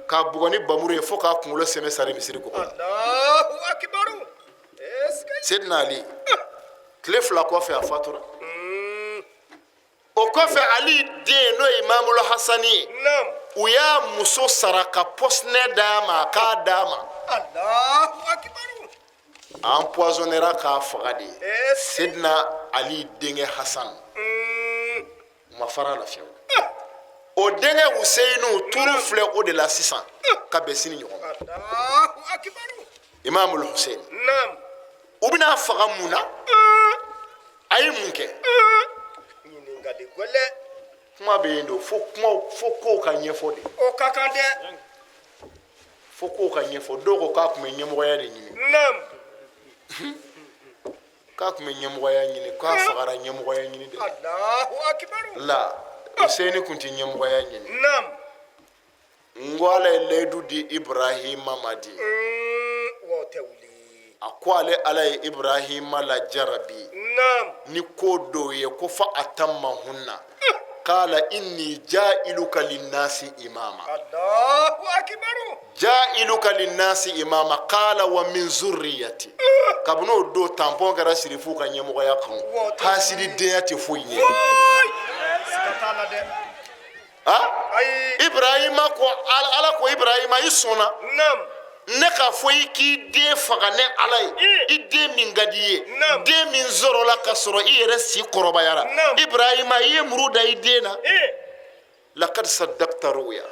k'a bugɔ ni bamuru ye fo k'a kunkolo sɛmɛ sari misiri kɔkɔ Allahu akbar sedina ali tile 2 kɔfɛ a fatura o kɔfɛ ali den n'o ye imamul hasani ye u y'a muso sara ka pɔsinɛ d'a ma k'a d'a ma Allahu akbar a empoisonnera k'a faga de sedina ali denkɛ hasan ma fara la fiyewu o denkɛ huseinu turu filɛ o de la sisan ka bɛn sini ɲɔgɔn ma Allahu akbar imamul husein u bɛna faga mun na a ye mun kɛ ɲininkali gɛlɛ kuma bɛ yen don fo kow ka ɲɛfɔ de o ka kan dɛ fo kow ka ɲɛfɔ dɔw ko k'a tun bɛ ɲɛmɔgɔya de ɲini k'a tun bɛ ɲɛmɔgɔya ɲini k'a fagara ɲɛmɔgɔya ɲini de Allahu akbar la huseini tun tɛ ɲɛmɔgɔya ɲini n ko ala ye layidu di ibrahima ma di wa tɛ wuli a ko ale ala ye ibrahima lajarabi ni ko dɔw ye ko fo a tammahunna qala inni ja'iluka linnasi imama Allahu akbar ja'iluka linnasi imama qala wa min zurriyati kabno do tampon kɛra sirifu ka ɲɛmɔgɔya kan hasidi denya tɛ foyi ye sikatala dɛ ibrahima ko ala ko ibrahima i sɔnna ne k'a fɔ i k'i den faga ne ala ye i den min ka di i ye den min sɔrɔla ka sɔrɔ i yɛrɛ si kɔrɔbayara ibrahima i ye muru da i den na lakad sadaqta ruya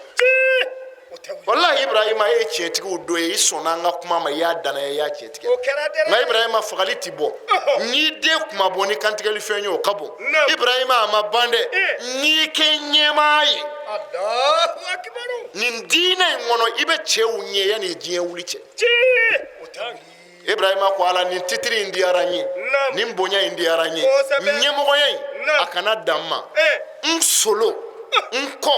wallahi ibrahima ye tiɲɛtigiw dɔ ye i sɔnna an ka kuma ma i y'a danaya i y'a tiɲɛtigɛ nka ibrahima fagali ti bɔ n'i den kuma bɔ ni kantigɛli fɛn ye o ka bon ibrahima a ma ban dɛ n'i kɛ ɲɛmaa ye nin diinɛ in kɔnɔ i bɛ cɛw ɲɛ yanni diɲɛ wuli cɛ ibrahima ko ala nin titiri in diyara n ye nin bonya in diyara n ye ɲɛmɔgɔya in a kana dan n ma n solo n kɔ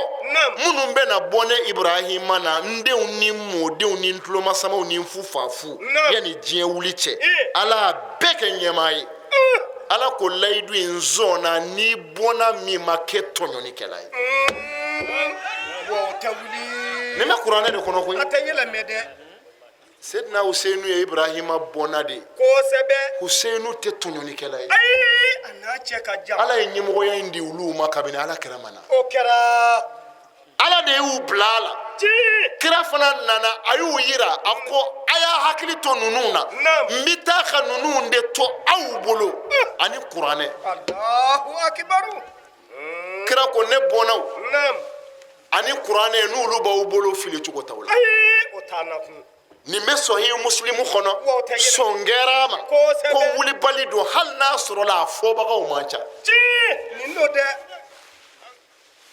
minnu bɛna bɔ ne ibrahima na n denw ni n mɔdenw ni n tulomasamaw ni n fufafu yanni diɲɛ wuli cɛ ala y'a bɛɛ kɛ ɲɛmaa ye ala ko layidu in zɔnna n'i bɔnna min ma kɛ tɔɲɔnikɛla ye nin bɛ kuranɛ de kɔnɔ koyi sedina huseinu ye ibrahima bɔnna de huseinu tɛ tɔɲɔnikɛla ye ala ye ɲɛmɔgɔya in di olu ma kabini ala kɛra ma na ala de y'u bila a la kira fana nana a y'u yira a ko a y'a hakili to ninnu na n bɛ taa ka ninnu de to aw bolo ani kuranɛ kira ko ne bɔnnaw ani kuranɛ n'olu b'aw bolo fili cogo t'aw la nin bɛ sɔhi muslimu kɔnɔ sɔn kɛra ma ko wulibali don hali n'a sɔrɔla a fɔbagaw man ca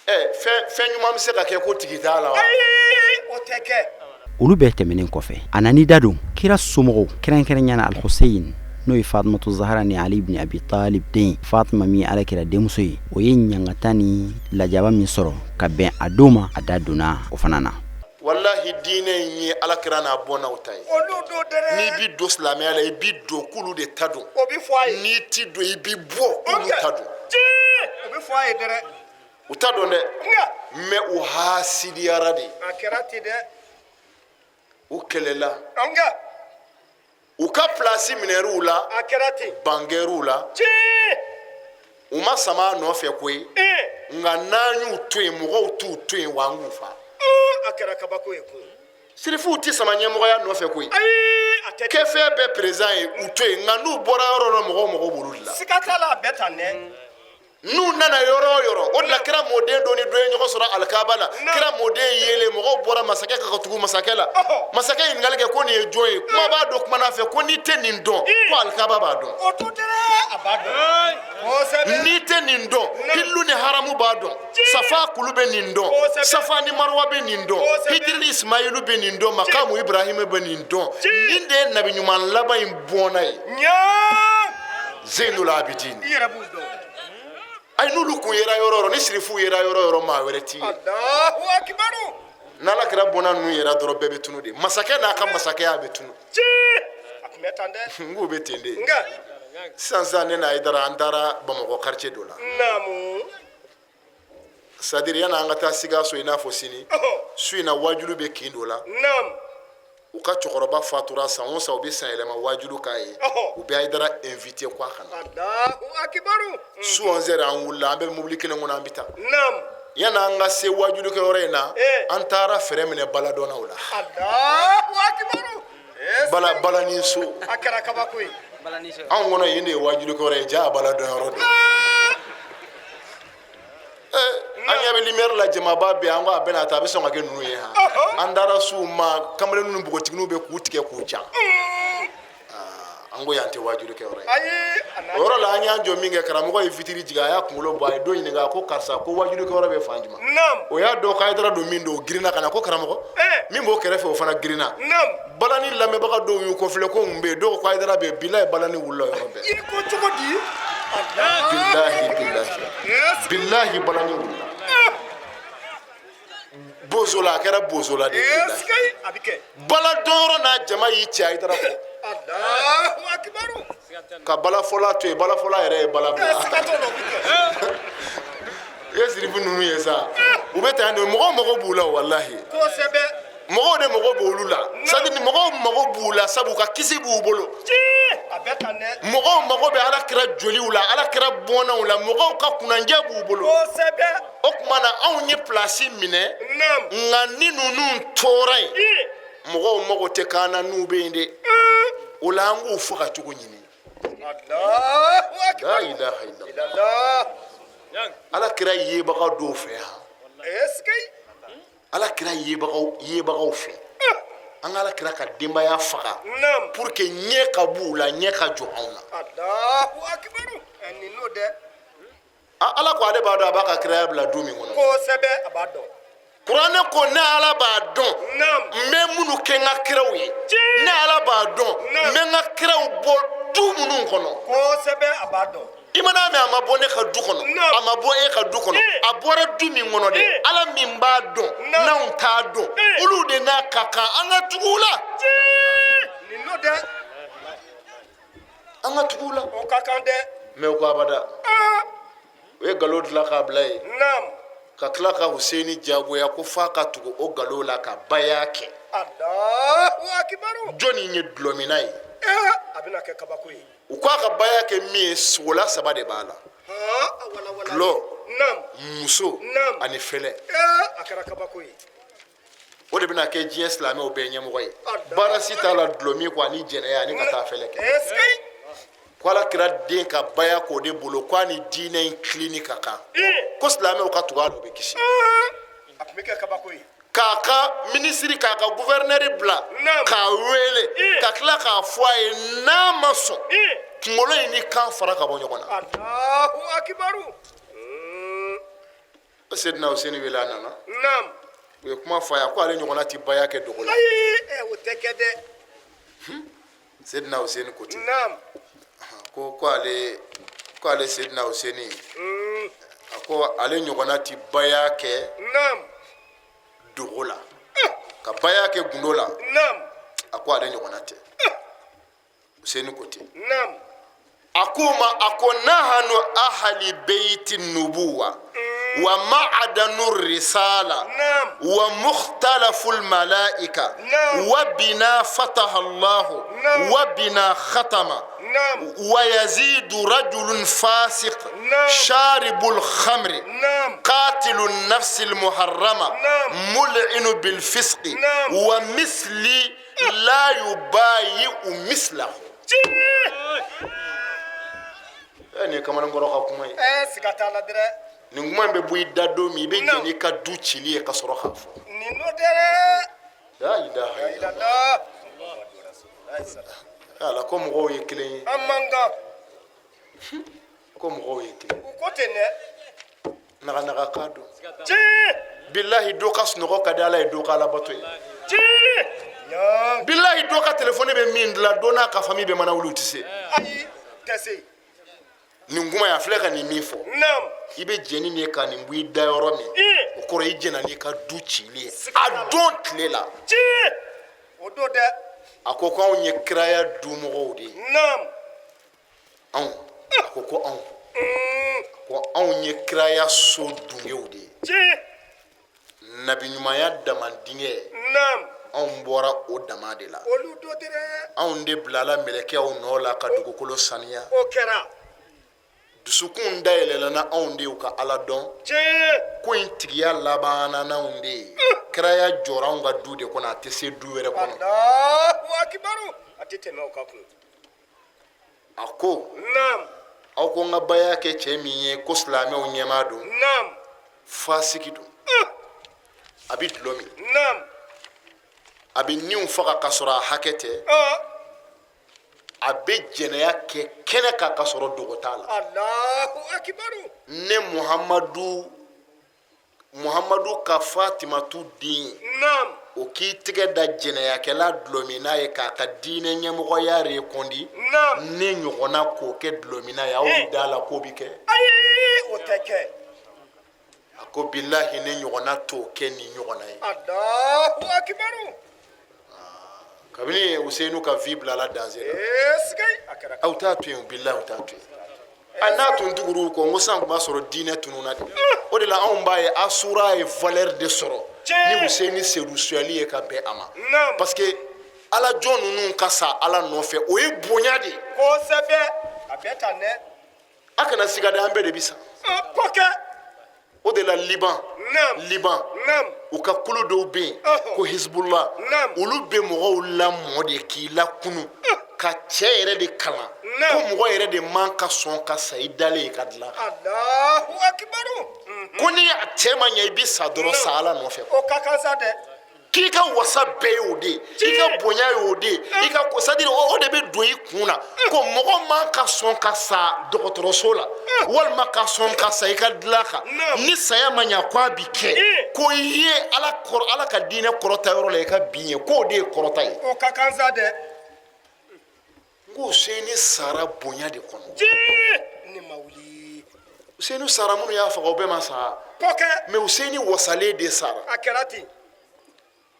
fɛn ɲuman bɛ se ka kɛ ko tigi t'a la wa olu bɛɛ tɛmɛnen kɔfɛ a nani da don kira somɔgɔw kɛrɛnkɛrɛnyana alhusein n'o ye fatumatu zahara ni ali ibn abi talib den fatima min ye alakira denmuso ye o ye ɲangata ni lajaba min sɔrɔ ka bɛn a don ma a da donna o fana na wallahi diinɛ in ye alakira n'a bɔnnaw ta ye n'i bi don silamɛya la i bi don k'olu de ta don n'i ti don i bi bɔ k'olu ta don u ta don dɛ mais u hasidiyara de u kɛlɛla u ka place minɛr'u la bangɛr'u la u ma sama nɔfɛ koyi nga nanyu twe mo tu twe wangu fa akara kabako ye ko sirifu ti sama nyemo ya no fe ko ayi atete kefe be présent u twe nga nu bora ro mo bulula sikatala betane nu nana yoro o la kira modé doni do nyoko sura alkabala kira modé yele mo bora masake ka tugu masakela masake ngalge ko ni joy kuma ba do kuma na fe ko ni tenin don ko alkaba ba don o tutere abado o sebe ni tenin don hillu ni haramu ba don safa kulube nin don safa ni marwa be nin don hijri ismailu be nin don makamu ibrahim be nin don ninde nabi nyuman laba im bonay nya zainul abidin yerabudo ay nulu ku yera yoro ni sirifu yera yoro ma wereti Allahu akbaru nala kira bona nu yera doro bebe tunu de masake na kan masake ya betunu ci akumetande ngu betende nga sansa ne na idara andara bamako quartier dola namu sadiri yana ngata siga so ina fo sini suina wajulu be kindola nam u ka chokoroba fatura sa on sa obi san elema wajulu kai u be idara invité kwa kana Allahu akbaru su on zera an wulla ambe mobili kelen ngona ambita nam yana nga se wajulu ke orena antara fere mine baladona wala Allahu akbaru bala ni so akara kabako an ngono yinde wajulu ke ore ja baladona ro anya be limer la jama ba be ango abena ta be so ngake nunu ye ha andara su ma kamre nunu bugo tignu be ku tike ku ja ango yante wajulu ke ore ayi oro la anya njo minge karamo ko ifitiri jiga ya kungulo boy do yinga ko karsa ko wajulu ke ore be fanjima nam o ya do kay dara do mindo girina kana ko karamo ko mimbo kerefe o fana girina nam balani lambe baka do yu ko fle ko mbe do ko dara be bilay balani wullo yobe iko chugodi billahi balani wullo bozola kera bozola de eskay abike bala doro na jama yi ci ay dara ko Allahu akbaru ka bala fola to bala fola ere bala bla sikatolo yesiri bunu yesa ubeta ando mo bula wallahi ko sebe mo de mo bolula sadi ni mo bula sabu ka kisi bu bolo abetane mo be ala kira joli wala ala kira bona wala mo ka kunanje bu bolo ko sebe o kuma na anw ye place mine nam nga ni nunu torai mo te kana nu bende wala ngu fuka tugo nyini Allahu la akbar ilaha illallah Allah ala kira yeba do fe ha eskay ala kira yeba fe an ala kira ka demba ya faka nam pour que nye ka bula nye ka jo hauna Allahu akbar ani no de ala ko ale ba do abaka kira bla dumi ngono ko sebe abado Qur'ane ko na ala ba don nam me munu ke nga kirawi na ala ba don me nga kiraw bo du munu kono ko sebe abado imana me amabo ne ka du kono amabo e ka du kono abora du mi ngono de ala min ba don na on ta don ulu de na kaka anga tugula ni no de anga tugula o kakande me ko abada we galod la ka blay nam ka kla ka Husaini jago ya ko fa ka tugo o galola ka bayake Allahu akbar joni nye dlominai abina ke kabako yi ukwa ka bayake mi sola sabade bala wala lo nam muso nam ani fele akara kabako yi o de bina ke jiye islamé o be nyemo koy bara sita la dlomi ko ani jene ya ni ka ta fele ke eskay kwala kira den ka baya ko de bolo ko ani dine clinique ka ko islamé o ka tuga do be kisi apmeke kabako yi kaka ministre kaka gouverneur bla ka wele ka kla ka foye na maso ngolo ni kan fara ka bonyo kona Allahu akbar Sedna Hussein wela nana nam we kuma faya ko ale nyona ti baya ke dogola ayi o tekede Sedna Hussein ko ti nam ko ale Sedna Hussein ko ale nyona ti baya ke nam dogola ka baya ke gundola nam ako ale nyona te Hussein ko ti nam akuma akona hanu ahli baiti nubuwa ومعدن الرسالة ومختلف الملائكة وبنا فتح الله وبنا ختم ويزيد رجل فاسق شارب الخمر قاتل النفس المحرمة ملعن بالفسق ومثلي لا يبايع مثله. يعني كمان نقول لكم سكتالا درا ni nguma be buyi dado mi be jeni ka du chili ka soro khafo ni no dere la ilaha illallah ala ko mo ye kelen amanga ko mo ye kelen ko tene naga kado ci billahi do ka sno ka dala do ka la bato ci ya billahi do ka telephone be min la dona ka famille be mana wulu tise ai tese ni nguma ya fleka ni mifo nam ibe jeni ne ka ni mbui da yoro mi o koro ijena ne ka du chili a don't lela ci odo de akoko on ye kraya du mo de nam an akoko an ko an ye kraya so dunge de ci nabi nyumaya damandinge nam an bora o damade la olu do dere an de blala meleke o no la ka dugukolo saniya o kera dusukun dayelela na an de ka ala don ci ko intigiya labana na an de kraya jora an ga du de ko na te se du were ko Allahu akbaru atete no ka kun ako nam aw ko nga baya ke che mi ye ko slame o nyema do nam fasiki do abid lomi nam abi niw faka kasora hakete abe jenaya ke kene ka kasoro dogotala Allahu akbaru ne muhammadu ka fatima tu din nam o ki tige da jenaya ke la dlomina ye ka ka dine nyemgo yare kondi nam ne nyogona ko ke dlomina ya o dala ko bi ke ai o teke ko billahi ne nyogona to ke ni nyogona ye Allahu akbaru kabini Usainu ka vibla la danger eskai akara aw ta tuyen billahi ta tuyen ana tun duguru ko musan ba soro dine tununa de o de la on baye asura e valeur de soro ni Usaini seru suali e ka be ama parce que ala jonu nun kasa ala no fe o e bonya de ko sebe abeta ne akana sigada ambe de bisa poke o de la Liban nam u ka kulu do be ko Hizbullah ulu be mo la mode ki la kunu ka chere de kala ko mo yere de man ka son ka saidale ka dla Allahu akbaru ko ni atema nya bi sadoro sala no fe o ka kansa de ki ka wasa be ode ki ka bonya ode ki ka ko sadire o de be do ikuna ko mo man ka son ka sa dokotoro sola wal ma ka son ka sa ka dla ka ni saya manya kwa bi ke ko ye ala ka dine korota yoro le ka biye ko de korota yi o ka kansa de ko seni sara bonya de kono ni mawli seni sara munu ya fa obe masa poke me useni wasale de sara akerati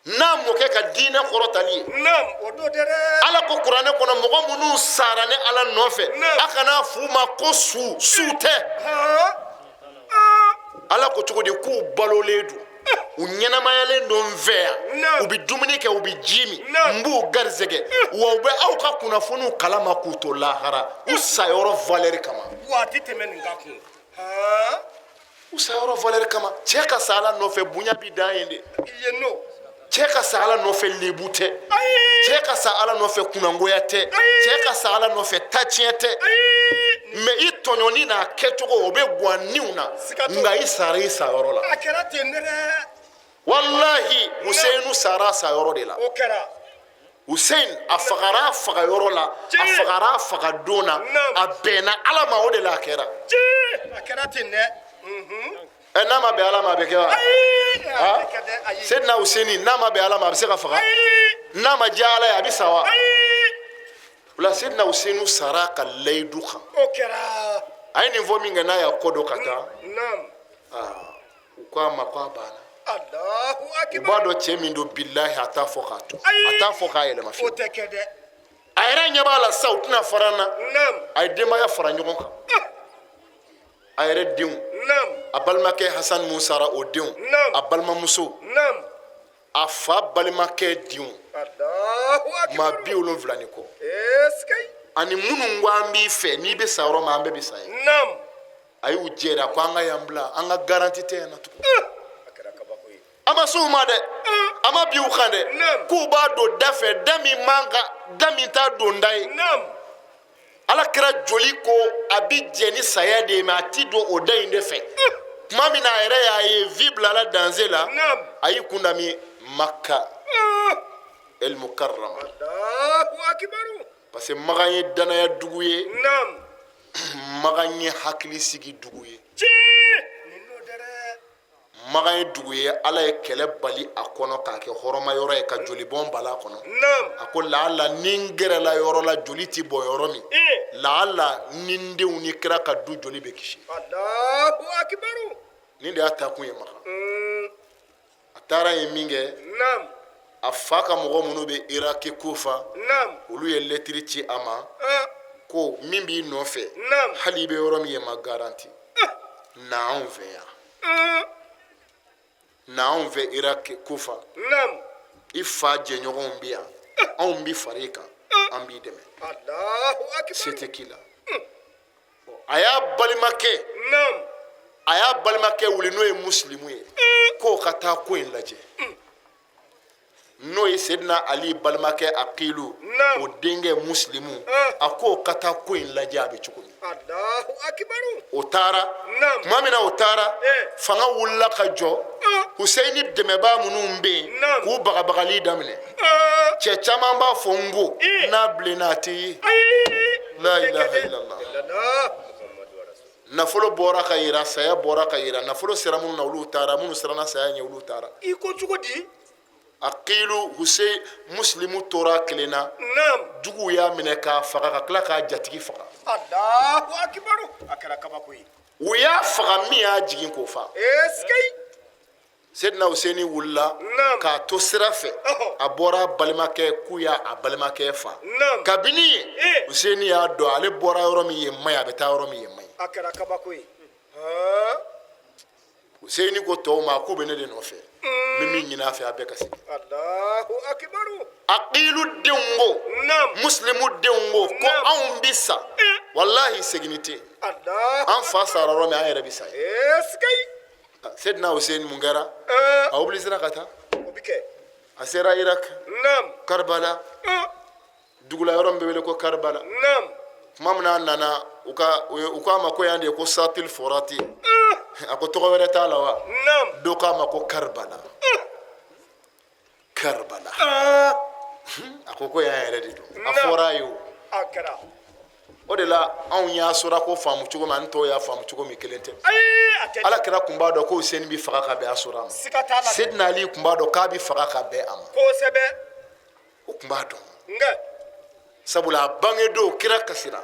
na mo ke ka dine korota li nam odo dere ala ko qur'ane kono mo munu sara ne ala nofe akana fuma ko sute ala ko tugo de ku baloledu u nyenamayalen don veya u bi dumuni ke u bi jimi mbu garzege wa be aw ka kunafunu kalama ku to lahara u sayoro valer kama wati temen ngaku u sayoro valer kama cheka sala no fe bunya bi daende yeno cheka sala no fe lebute cheka sala no fe kunangoyate cheka sala no fe tachiete me itonyoni na ketugo obe gwaniuna nga isari sayoro la akerati nere wallahi Usainu sara sayoro de la okera Usain afagara faga yoro la afagara faga dona abena alama o de la kera akerati ne nama be alama be kewa sedna Usaini nama be alama be se ka faga nama jala ya bisawa la sedna Usainu sara ka leidu kha okera ay ni vomi ngana ya kodo kata nam kwa makwa bana Allahu akbar bado chemindo billahi atafoka ele mafi o tekede ayra nyaba la sautina farana nam ay dema ya fara nyonka a yɛrɛ denw a balimakɛ Hasan mun sara o denw a balimamuso a fa balimakɛ denw maa 70 ni kɔ ani minnu ko an b'i fɛ n'i bɛ sa yɔrɔ min an bɛɛ bɛ sa yen a y'u jɛra ko an ka yan bila an ka garanti tɛ yan na tugun a ma s'u ma dɛ a ma bin u kan dɛ k'u b'a don da fɛ da min t'a don da ye ala kɛra joli ko a bɛ jɛ ni saya de ye mais a ti don o da in de fɛ tuma min na a yɛrɛ y'a ye vie bilala danger la a y'i kun da min Makka el Mukarrama parce que Makan ye danaya dugu ye Makan ye hakili sigi dugu ye Makan ye dugu ye ala ye kɛlɛ bali a kɔnɔ k'a kɛ hɔrɔma yɔrɔ ye ka joli bɔn bala kɔnɔ a ko laala ni n gɛrɛla yɔrɔ la joli ti bɔ yɔrɔ min laala ni n denw ni kira ka du joli bɛ kisi nin de y'a ta kun ye Makan a taara ye min kɛ a fa ka mɔgɔ minnu bɛ Iraki Kufa olu ye lettre ci a ma ko min b'i nɔfɛ hali i bɛ yɔrɔ min ye ma garanti na anw fɛ yan na anw fɛ Iraki Kufa i fa jɛɲɔgɔnw bɛ yan anw bɛ fara i kan an b'i dɛmɛ se tɛ k'i la a y'a balimakɛ wuli n'o ye muslimu ye k'o ka taa ko in lajɛ n'o ye Seydina Ali balimakɛ Akilu o denkɛ muslimu a k'o ka taa ko in lajɛ a bɛ cogo min o taara tuma min na o taara fanga wulila ka jɔ Huseyini dɛmɛbaa minnu bɛ yen k'u bagabagali daminɛ cɛ caman b'a fɔ n ko n'a bilenna a tɛ ye la ilaha illallah nafolo bɔra ka yira saya bɔra ka yira nafolo sera minnu na olu taara minnu siranna saya ɲɛ olu taara i ko cogo di Akilu Hussein muslimu tora kelenna jugu y'a minɛ k'a faga ka tila k'a jatigi faga Allahu akbar a kɛra kabako ye u y'a faga min y'a jigin k'o fa Seydina Hussein wulila k'a to sira fɛ a bɔra balimakɛ k'u y'a balimakɛ fa kabini ye Hussein y'a dɔn ale bɔra yɔrɔ min ye maɲi a bɛ taa yɔrɔ min ye maɲi a kɛra kabako ye Hussein ko tɔw ma k'u bɛ ne de nɔfɛ min ɲin'a fɛ a bɛɛ ka segin Allahu akbar Akilu denw ko muslimu denw ko ko anw bɛ sa wallahi seginni tɛ an fa sara yɔrɔ min an yɛrɛ bɛ sa Seydina Hussein mun kɛra a obilisera ka taa a sera Irak Karbala dugu la yɔrɔ min bɛ wele ko Karbala tuma min na a nana u k'a ma ko yan de ko Satil Forati a ko tɔgɔ wɛrɛ t'a la wa dɔ k'a ma ko Karbala a ko yan yɛrɛ de don a fɔra a ye o de la anw y'a sɔrɔ ko faamu cogo min ani tɔw y'a faamu cogo min kelen tɛ ala kira tun b'a dɔn ko Hussein bɛ faga ka bɛn a sɔrɔ a ma Seydina Ali tun b'a dɔn k'a bɛ faga ka bɛn a ma o tun b'a dɔn sabula a bangedon kira kasira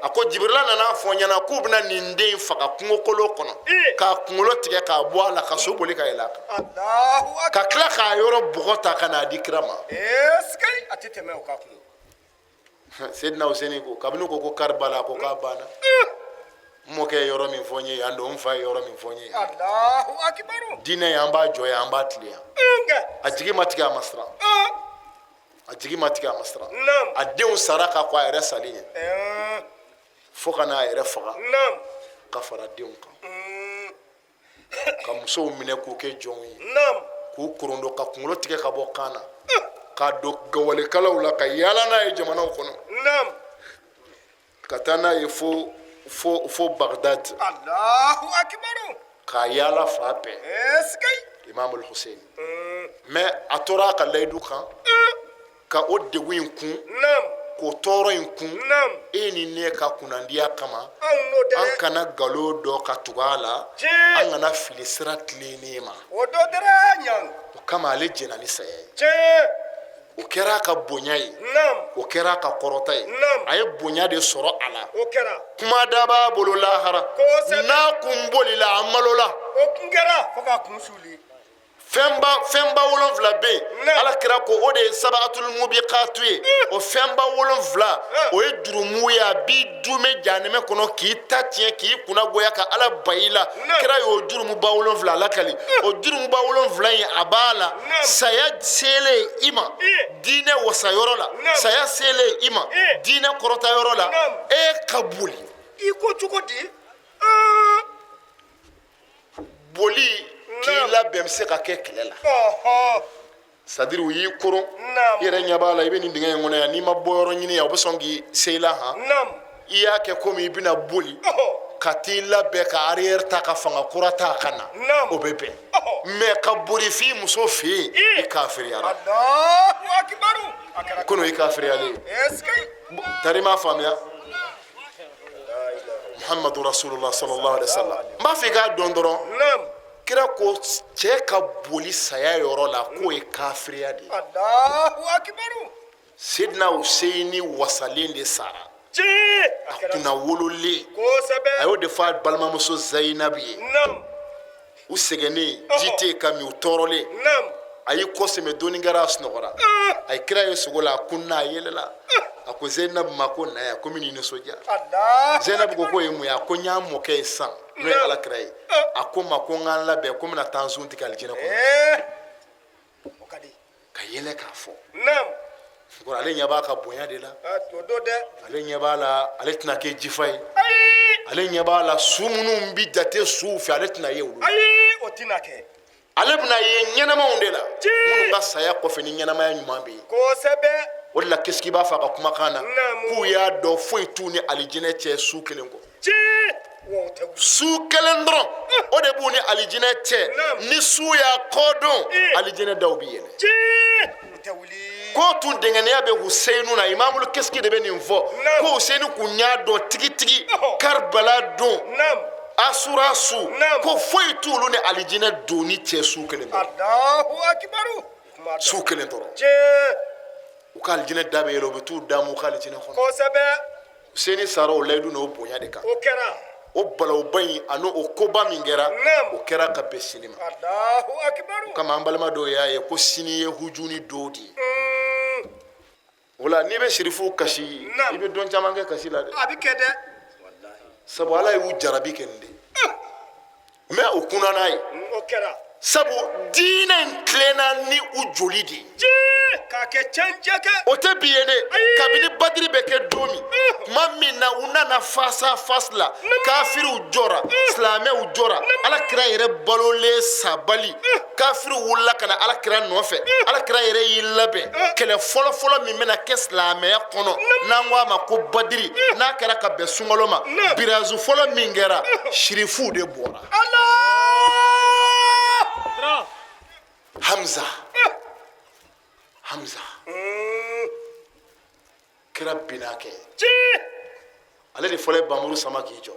a ko Jibrila nana fɔ ɲɛna k'u bɛna nin den faga kungokolo kɔnɔ k'a kunkolo tigɛ k'a bɔ a la ka so boli ka yɛlɛ a kan ka tila k'a yɔrɔ bɔgɔ ta ka n'a di kira ma Seydina Hussein ko kabini ko Karbala ko k'a banna n mɔkɛ ye yɔrɔ min fɔ n ye yan don n fa ye yɔrɔ min fɔ n ye yan diinɛ ye an b'a jɔ yan an b'a tile yan a jigi ma tigɛ a ma siran a denw sara ka ko a yɛrɛ sali ɲɛ fo ka n'a yɛrɛ faga ka fara denw kan ka musow minɛ k'u kɛ jɔnw ye k'u korondo ka kunkolo tigɛ ka bɔ kan na k'a don gawalekalaw la ka yaala n'a ye jamanaw kɔnɔ ka taa n'a ye fo Bagdad k'a yaala fa bɛɛ Imam Hussein mais a tora a ka layidu kan ka o degun in kun k'o tɔɔrɔ in kun e ni ne ka kunnandiya kama an kana galo dɔ ka tugu a la an kana fili sira tilennen ma o kama ale jɛnna ni saya ye o kɛra a ka bonya ye o kɛra a ka kɔrɔta ye a ye bonya de sɔrɔ a la kuma da b'a bolo lahara n'a kun bolila a malola fɛnba 7 bɛ yen alakira ko o de ye sabatul mubiqatu ye o fɛnba 7 o ye jurumu ye a b'i dume jahanɛmɛ kɔnɔ k'i ta tiɲɛ k'i kunna goya ka ala bayi la kira y'o jurumuba 7 lakali o jurumuba 7 in a b'a la saya selen i ma diinɛ wasayɔrɔ la saya selen i ma diinɛ kɔrɔtayɔrɔ la e ka boli i ko cogo di boli k'i labɛn bɛ se ka kɛ kɛlɛ la c'est-à-dire u y'i koron i yɛrɛ ɲɛ b'a la i bɛ nin dingɛ in kɔnɔ yan n'i ma bɔ yɔrɔ ɲini yan u bɛ sɔn k'i se i la han i y'a kɛ komi i bɛna boli ka t'i labɛn ka arrière ta ka fanga kura ta ka na o bɛ bɛn mais ka boli f'i muso fɛ yen i kafiriyara ko n'o i kafiriyalen tari m'a faamuya muhammadu rasulullah sallallahu alaihi wasallam n b'a fɛ i k'a dɔn dɔrɔn kira ko cɛ ka boli saya yɔrɔ la k'o ye kafiriya de ye Sidina Hussein wasalen de sara a kunna wololen a y'o de fɔ a balimamuso Zainabu ye u sɛgɛnnen ji tɛ yen ka min u tɔɔrɔlen a y'i kɔsɛmɛ dɔɔni kɛra a sunɔgɔra a ye kira ye sogo la a kunna a yɛlɛla a ko Zainabu ma ko na yan ko n bɛ n'i nisɔndiya Zainabu ko k'o ye mun ye a ko n y'a mɔkɛ ye san n'o ye alakira ye a ko n ma ko n k'an labɛn ko n bɛna taa n sun tigɛ alijinɛ kɔnɔ ka yɛlɛ k'a fɔ ale ɲɛ b'a ka bonya de la ale ɲɛ b'a la ale tɛna kɛ jifa ye ale ɲɛ b'a la su minnu bɛ jate suw fɛ ale tɛna ye olu ale bɛna ye ɲɛnamaw de la minnu ka saya kɔfɛ ni ɲɛnamaya ɲuman bɛ yen o de la kisiki b'a fɔ a ka kumakan na k'u y'a dɔn foyi t'u ni alijinɛ cɛ su kelen kɔ su kelen dɔrɔn o de b'u ni alijinɛ cɛ ni su y'a kɔ dɔn alijinɛ daw bɛ yɛlɛ ko tun dengɛniya bɛ Husseinu na imamul Kiski de bɛ nin fɔ ko Husseinu kun y'a dɔn tigitigi Karbala don Asura su ko foyi t'olu ni alijinɛ don ni cɛ su kelen dɔrɔn su kelen dɔrɔn u ka alijinɛ da bɛ yɛlɛ u bɛ t'u da mu ka alijinɛ kɔnɔ Huseini sara o layidu n'o bonya de kan o balawuba in ani o koba min kɛra o kɛra ka bɛn sini ma o kama an balima dɔw y'a ye ko sini ye hujuni don de ye o la n'i bɛ sirifu kasi i bɛ dɔn caman kɛ kasi la dɛ sabu ala y'u jarabi kɛ nin de mais o kunna n'a ye sabu diinɛ in tilenna ni u joli de ye o tɛ bi ye dɛ kabini badiri bɛ kɛ don min tuma min na u nana face à face la kafiriw jɔra silamɛw jɔra alakira yɛrɛ balolen sabali kafiriw wulila ka na alakira nɔfɛ alakira yɛrɛ y'i labɛn kɛlɛ fɔlɔfɔlɔ min bɛna kɛ silamɛya kɔnɔ n'an ko a ma ko badiri n'a kɛra ka bɛn sunkalo ma birazu fɔlɔ min kɛra sirifuw de bɔra Hamza kira binna kɛ ale de fɔlɔ ye bamuru sama k'i jɔ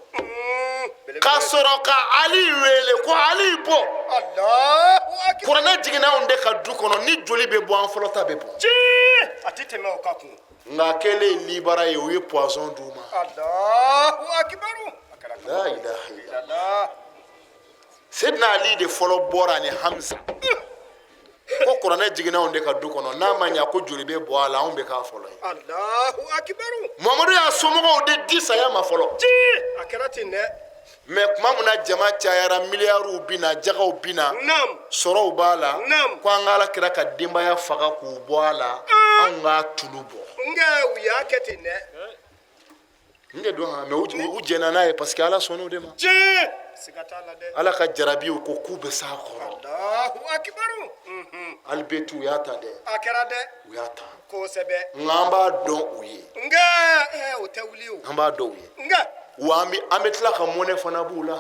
k'a sɔrɔ ka Ali wele ko Ali bɔ kuranɛ jiginna anw de ka du kɔnɔ ni joli bɛ bɔ an fɔlɔ ta bɛ bɔ nka kɛlen libara ye u ye poison d'u ma la ilaha illallah Sidina Ali de fɔlɔ bɔra ni Hamza ko kuranɛ jiginna anw de ka du kɔnɔ n'a ma ɲɛ ko joli bɛ bɔ a la anw bɛ k'a fɔlɔ ye Mamadu y'a somɔgɔw de di saya ma fɔlɔ mais tuma min na jama cayara miliyariw bɛ na jagaw bɛ na sɔrɔw b'a la ko an ka alakira ka denbaya faga k'u bɔ a la anw k'a tulu bɔ n de don mais u jɛnna n'a ye parce que ala sɔnn'o de ma ala ka jarabiw ko k'u bɛ s'a kɔrɔ hali bɛ tu u y'a ta dɛ u y'a ta nka an b'a dɔn u ye an b'a dɔn u ye wa an bɛ tila ka mɔnɛ fana b'u la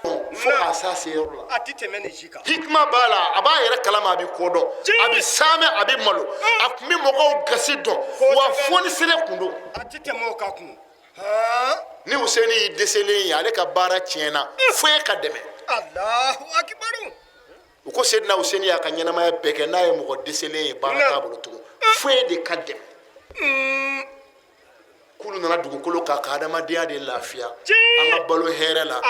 fo k'a s'a se yɔrɔ la hikima b'a la a b'a yɛrɛ kalama a bɛ kodɔn a bɛ saamɛ a bɛ malo a tun bɛ mɔgɔw gasi dɔn wa fonisere tun don ni Hussein y'i dɛsɛlen ye ale ka baara tiɲɛna fo e ka dɛmɛ u ko Sidina Hussein y'a ka ɲɛnamaya bɛɛ kɛ n'a ye mɔgɔ dɛsɛlen ye baara t'a bolo tugun fo e de ka dɛmɛ k'olu nana dugukolo kan ka adamadenya de lafiya an ka balo hɛrɛ la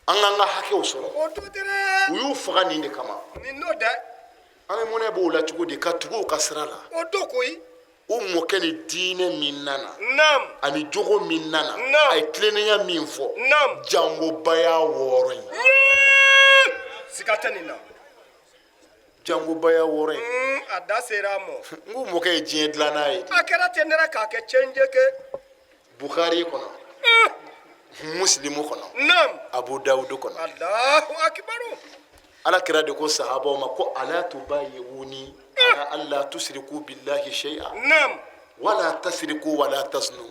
an k'an ka hakɛw sɔrɔ o to tɛ dɛ u y'u faga nin de kama nin n'o dɛ an bɛ mɔnɛ b'o la cogo di ka tugu u ka sira la o to koyi u mɔkɛ ni diinɛ min nana naam ani jogo min nana Naam. a ye tilennenya min fɔ naam jangoba y'a wɔɔrɔ in siga tɛ nin na jangoba y'a wɔɔrɔ in a da sera a ma n k'u mɔkɛ ye diɲɛ dilanna ye a kɛra ten dɛ k'a kɛ cɛnje kɛ bukari kɔnɔ musilimu kɔnɔ naam abu dawudu kɔnɔ alahu akibaru ala kira de ko sahabaw ma ko ala tubayi'uni ala alla tusriku billahi shay'a naam wala tasriku wala tasnu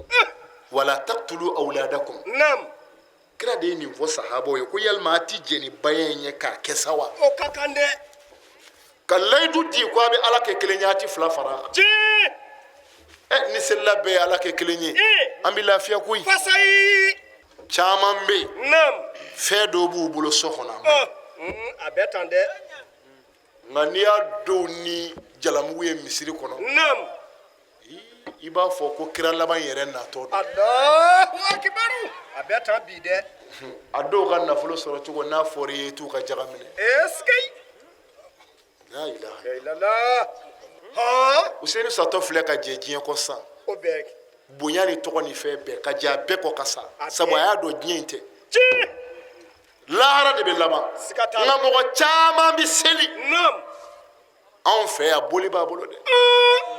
wala taqtulu awladakum naam kira de ye nin fɔ sahabaw ye ko yalima a ti jɛni bayɛ in ye k'a kɛ sa wa o ka kan dɛ ka layidu di ko a bɛ ala kɛ kelen ye a ti fila fara a kan. tiɲɛ ni selila bɛɛ ye ala kɛ kelen ye an bɛ lafiya koyi fasayi caman bɛ yen naam fɛn dɔw b'u bolo so kɔnɔ a ma ɲi. a bɛ tan dɛ nka n'i y'a dɔw ni jalamugu ye misiri kɔnɔ naam i b'a fɔ ko kira laban yɛrɛ natɔ don alahu akibaru a bɛ tan bi dɛ a dɔw ka nafolo sɔrɔ cogo n'a fɔra i ye i t'u ka jaga minɛ eske la ilaha ilala ha Useni satɔ filɛ ka jɛ diɲɛ kɔ san o bɛ bonya ni tɔgɔ ni fɛn bɛɛ ka jɛ a bɛɛ kɔ ka sa A sabu a y'a dɔn diɲɛ in tɛ tiɲɛ lahara de bɛ laban Siga t'a la. nka mɔgɔ caman bɛ seli naam anw fɛ yan boli b'a bolo dɛ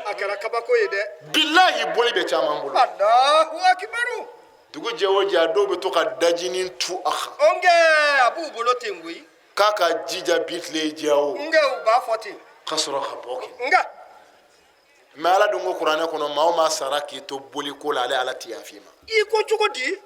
a kɛra kabako ye dɛ bilahi boli bɛ caman bolo alahu akibaru dugu jɛ o jɛ a dɔw bɛ to ka dajinin tu a kan o nkɛ a b'u bolo ten koyi k'a ka jija bi tile jɛ o nkɛ u b'a fɔ ten ka sɔrɔ ka bɔ kɛ nka mɛ ala dun ko kuranɛ kɔnɔ maa o maa sara k'i to boli ko la ale ala ti yafa i ma i ko cogo di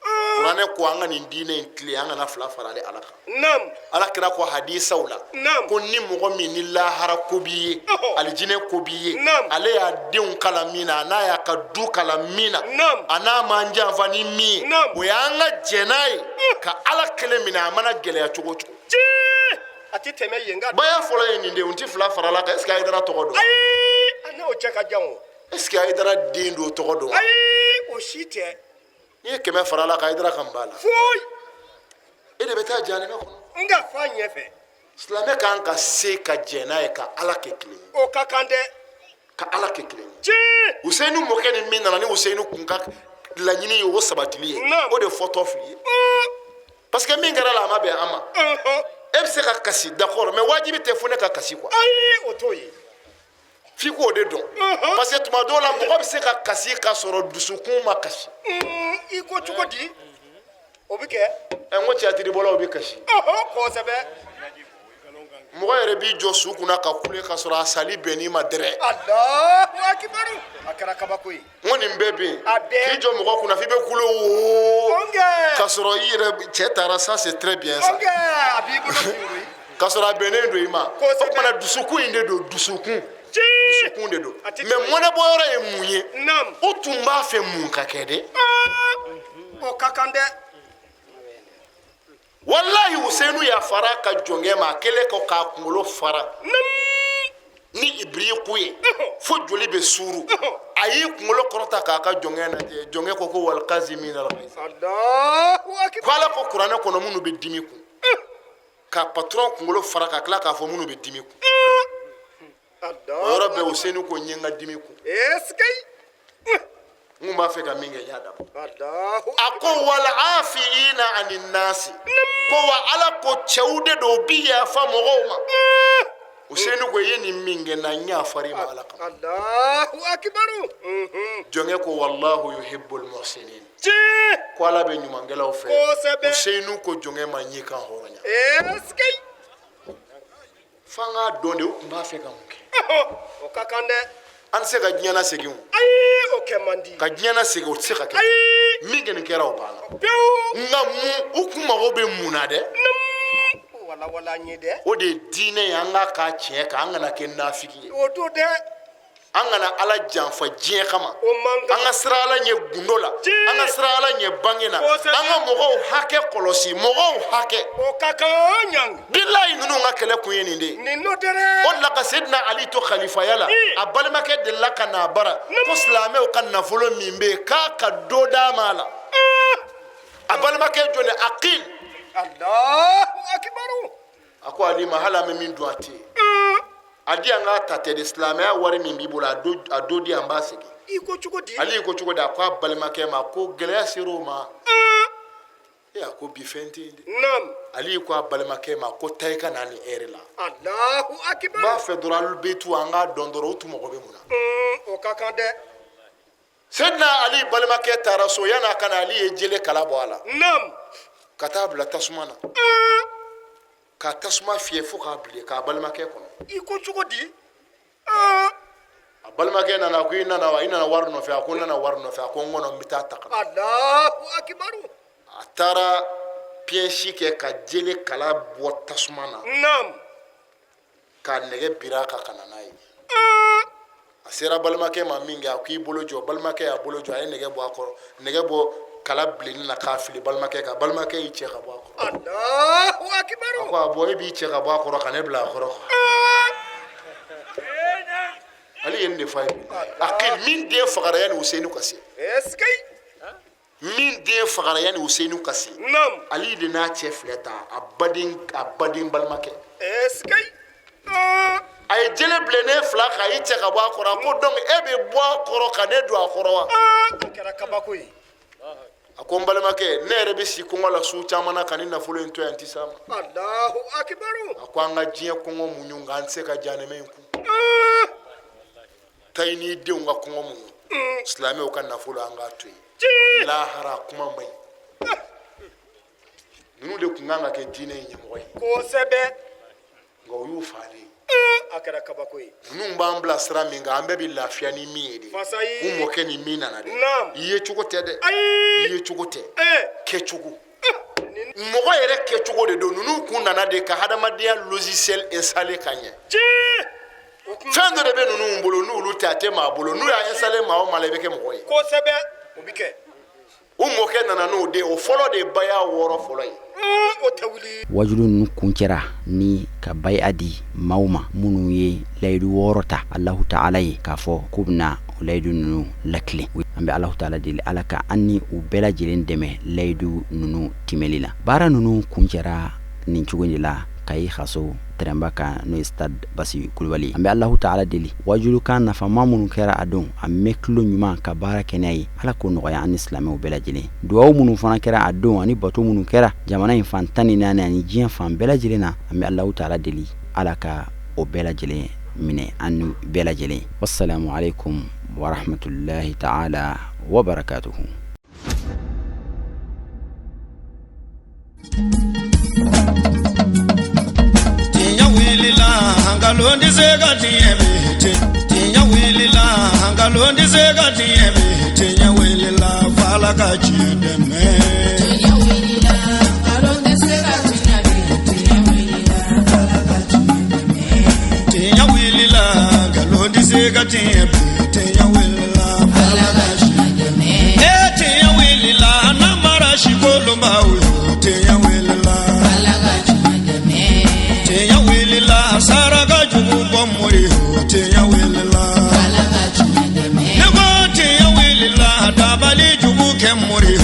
kuranɛ ko an ka nin diinɛ in tile an kana fila fara ale ala kan naam ala kira ko hadisaw la Naam. ko ni mɔgɔ min ni lahara ko b'i ye Ɔhɔ. alijinɛ ko b'i ye Naam. ale y'a denw kala min na a n'a y'a ka du kala min na Naam. a n'a man janfa ni min ye Naam. o y'an ka jɛn n'a ye ka ala kelen minɛ a mana gɛlɛya cogo o cogo tiɲɛ a ti tɛmɛ yen nka baya fɔlɔ ye nin de ye n ti fila fara la kan est ce que Hayidara tɔgɔ don ayi a n'o cɛ ka jan o est ce que Hayidara den don tɔgɔ don wa ayi o si tɛ n'i ye 100 fara la kan Hayidara kan b'a la foyi e de bɛ taa jahanɛmɛ kɔnɔ nka fa ɲɛfɛ silamɛ kan ka se ka jɛn n'a ye ka ala kɛ kelen ye o ka kan dɛ ka ala kɛ kelen ye tiɲɛ Useni mɔkɛ ni min nana ni Useni kun ka laɲini ye o sabatili ye Naam. o de fɔtɔ fili ye parce que min kɛra la a ma bɛn an ma e bɛ se ka kasi d'accord mais wajibi tɛ fo ne ka kasi quoi ayi o t'o ye f'i k'o de dɔn parce que tuma dɔw la mɔgɔ bɛ se ka kasi k'a sɔrɔ dusukun ma kasi i ko cogo di o bɛ kɛ n ko tiyatiribɔlaw bɛ kasi kosɛbɛ mɔgɔ yɛrɛ b'i jɔ su kunna ka kule k'a sɔrɔ a sali bɛnn'i ma dɛrɛ alahu akibaru a kɛra kabako ye n ko nin bɛɛ bɛ yen A bɛɛ. k'i jɔ mɔgɔ kunna f'i bɛ kule o o nkɛ k'a sɔrɔ i yɛrɛ cɛ taara ça c'est très bien ça o nkɛ a b'i bolo ten koyi k'a sɔrɔ a bɛnnen don i ma o Kosɛbɛ. kumana dusukun in de don dusukun tiɲɛ dusukun de don A ti mais mɔnɛbɔyɔrɔ ye mun ye naam o tun b'a fɛ mun ka kɛ dɛ o ka kan dɛ walahi Usenu y'a fara ka jɔnkɛ ma a kɛlen kɔ k'a kunkolo fara ni ibiriku ye fo joli bɛ suuru a y'i kunkolo kɔrɔta k'a ka jɔnkɛ lajɛ jɔnkɛ ko wal kazimina al-ghayz alahu ko akibaru ala ko kuranɛ kɔnɔ minnu bɛ dimi kun ka patron kunkolo fara ka tila k'a fɔ minnu bɛ dimi kun o yɔrɔ bɛɛ Usenu ko n ye n ka dimi kun eske n kun b'a fɛ ka min kɛ n y'a dabɔ alahu a ko wala afiina ani nasi ko wa ala ko cɛw de don bi yafa mɔgɔw ma Usenu ko i ye nin min kɛ na n y'a fari ma ala kama alahu akibaru jɔnkɛ ko wallahu yuhibbul muhsinin tiɲɛ ko ala bɛ ɲumankɛlaw fɛ Kosɛbɛ. Usenu ko jɔnkɛ ma ɲi kan hɔrɔnya eske f'an k'a dɔn de u tun b'a fɛ ka mun kɛ o ka kan dɛ an tɛ se ka diɲɛ lasegin o ayi o kɛ man di ka diɲɛ lasegin o tɛ se ka kɛ ayi min kɔni kɛra o banna pewu nka mun u kun mago bɛ mun na dɛ wala n ye dɛ o de ye diinɛ ye an k'a k'a tiɲɛ kan an kana kɛ nafigi ye o do dɛ an kana ala janfa diɲɛ kama o man an kan ka sira ala ɲɛ gundo la an ka sira ala ɲɛ bange na Kosɛbɛ. an ka mɔgɔw hakɛ kɔlɔsi mɔgɔw hakɛ o ka kan ɲangi bilahi ninnu ka kɛlɛ kun ye nin de ye nin n'o tɛ o dɛ de la ka Seydina Ali to kalifaya la a balimakɛ delila ka n'a bara ko silamɛw ka nafolo min bɛ yen k'a ka dɔ d'a ma a la a balimakɛ jɔn de Akil Allahu akibaru. A ko Ali ma hala me min doit te. A di an ka ta tɛ de silamɛya wari min b'i bolo a do di an b'a segin. I ko cogo di? Ali ko cogo di a ko a balimakɛ ma ko gɛlɛya ser'o ma. A ko bi fɛn tɛ yen dɛ. Naam. Ali ko a balimakɛ ma ko taa i ka na ni heure la. Allahu akibaru. N b'a fɛ dɔrɔn alu bɛ tu an k'a dɔn dɔrɔn o tun mago bɛ mun na. O ka kan dɛ. Seydina Ali balimakɛ taara so yan'a ka na Ali ye jele kala bɔ a la. Naam. Ka taa bila tasuma na. Ka tasuma fiyɛ fo k'a bilen k'a balimakɛ kɔnɔ. I ko cogo di? A balimakɛ nana ko i nana wa? I nana wari nɔfɛ? A ko n nana wari nɔfɛ. A ko n kɔnɔ n bɛ taa ta ka na. Allahu akibaru. A taara piège kɛ ka jele kala bɔ tasuma na. Naam. K'a nɛgɛ bir'a kan ka na n'a ye. A sera balimakɛ ma min kɛ a ko i bolo jɔ. Balimakɛ y'a bolo jɔ a ye nɛgɛ bɔ a kɔrɔ. Nɛgɛ bɔ kala bilenni na k'a fili balimakɛ kan. Balimakɛ y'i cɛ ka bɔ a kɔrɔ. Allahu akibaru. A ko a bɔ e b'i cɛ ka bɔ a kɔrɔ ka ne bila a kɔrɔ. Ali ye nin de f'a ye. A kɛ min den fagara yanni Useyinu ka se. Eskay. Min den fagara yanni Useyinu ka se. Naam. Ali de n'a cɛ filɛ ta a baden balimakɛ. Eskay. A ye jele bilennen fila k'a y'i cɛ ka bɔ a kɔrɔ. A ko donc e bɛ bɔ a kɔrɔ ka ne don a kɔrɔ wa? A kɛra kabako ye. A ko n balimakɛ ne yɛrɛ bɛ si kɔngɔ la su caman na ka ni nafolo in to yan n tɛ s'a ma. Allahu akibaru. A ko an ka diɲɛ kɔngɔ muɲu nka an tɛ se ka jahanɛmɛ in kun. Ta i n'i denw ka kɔngɔ muɲu. Silamɛw ka nafolo an k'a to yen. Lahara kuma man ɲi. Ninnu de tun kan ka kɛ diinɛ in ɲɛmɔgɔ ye. Kosɛbɛ. Nka o y'u falen. A kɛra kabako ye. Ninnu b'an bila sira min kan an bɛɛ bɛ lafiya ni min ye de. Fasayi. U mɔkɛ ni min nana de. Naam. I ye cogo tɛ dɛ. Ayi. I ye cogo tɛ. Kɛ cogo. Mɔgɔ yɛrɛ kɛ cogo de don. Ninnu kun nana de ka hadamadenya logiciel installer ka ɲɛ. Fɛn dɔ de bɛ ninnu bolo n'olu tɛ a tɛ maa bolo. N'u y'a installer maa o maa la i bɛ kɛ mɔgɔ ye. Kosɛbɛ. O bɛ kɛ. U mɔkɛ nana n'o de o fɔlɔ de ba y'a wɔɔrɔ fɔlɔ ye. O tɛ wuli. wajulu ninnu kuncɛra ni ka bai'a di maaw ma minnu ye layidu 6 ta Alahu Ta'ala ye k'a fɔ k'u bɛna o layidu ninnu lakilen. An bɛ Alahu Ta'ala deli Ala ka an ni u bɛɛ lajɛlen dɛmɛ layidu ninnu timɛli la. Baara ninnu kuncɛra nin cogo de la Kayi Khaso Tɛrɛnba kan n'o ye Stade Basi Kulubali. An bɛ Alahu Ta'ala deli wajulu kan nafama minnu kɛra a don a mɛn kilo ɲuman ka baara kɛ n'a ye Ala k'o nɔgɔya an ni silamɛw bɛɛ lajɛlen. Duwawu minnu fana kɛra a don ani bato minnu kɛra jamana in fan 14 ani diɲɛ fan bɛɛ lajɛlen na an bɛ Alahu Ta'ala deli Ala ka o bɛɛ lajɛlen minɛ an ni bɛɛ lajɛlen. Wassalamu alaikum wa rahmatullahi ta'ala wa barakatuhu. Hangalondi zega tiemete tinya wilila hangalondi zega tiemete tinya wilila fala ka chideme tinya wilila hangalondi zega tiemete tinya wilila fala ka chideme tinya wilila hangalondi zega tiemete tinya wilila fala ka chideme tinya wilila namara shikolomba uyo tinya wilila fala ka chideme tinya wilila saraga Mori tinya wilila Nego tinya wilila dabali jubu ke mori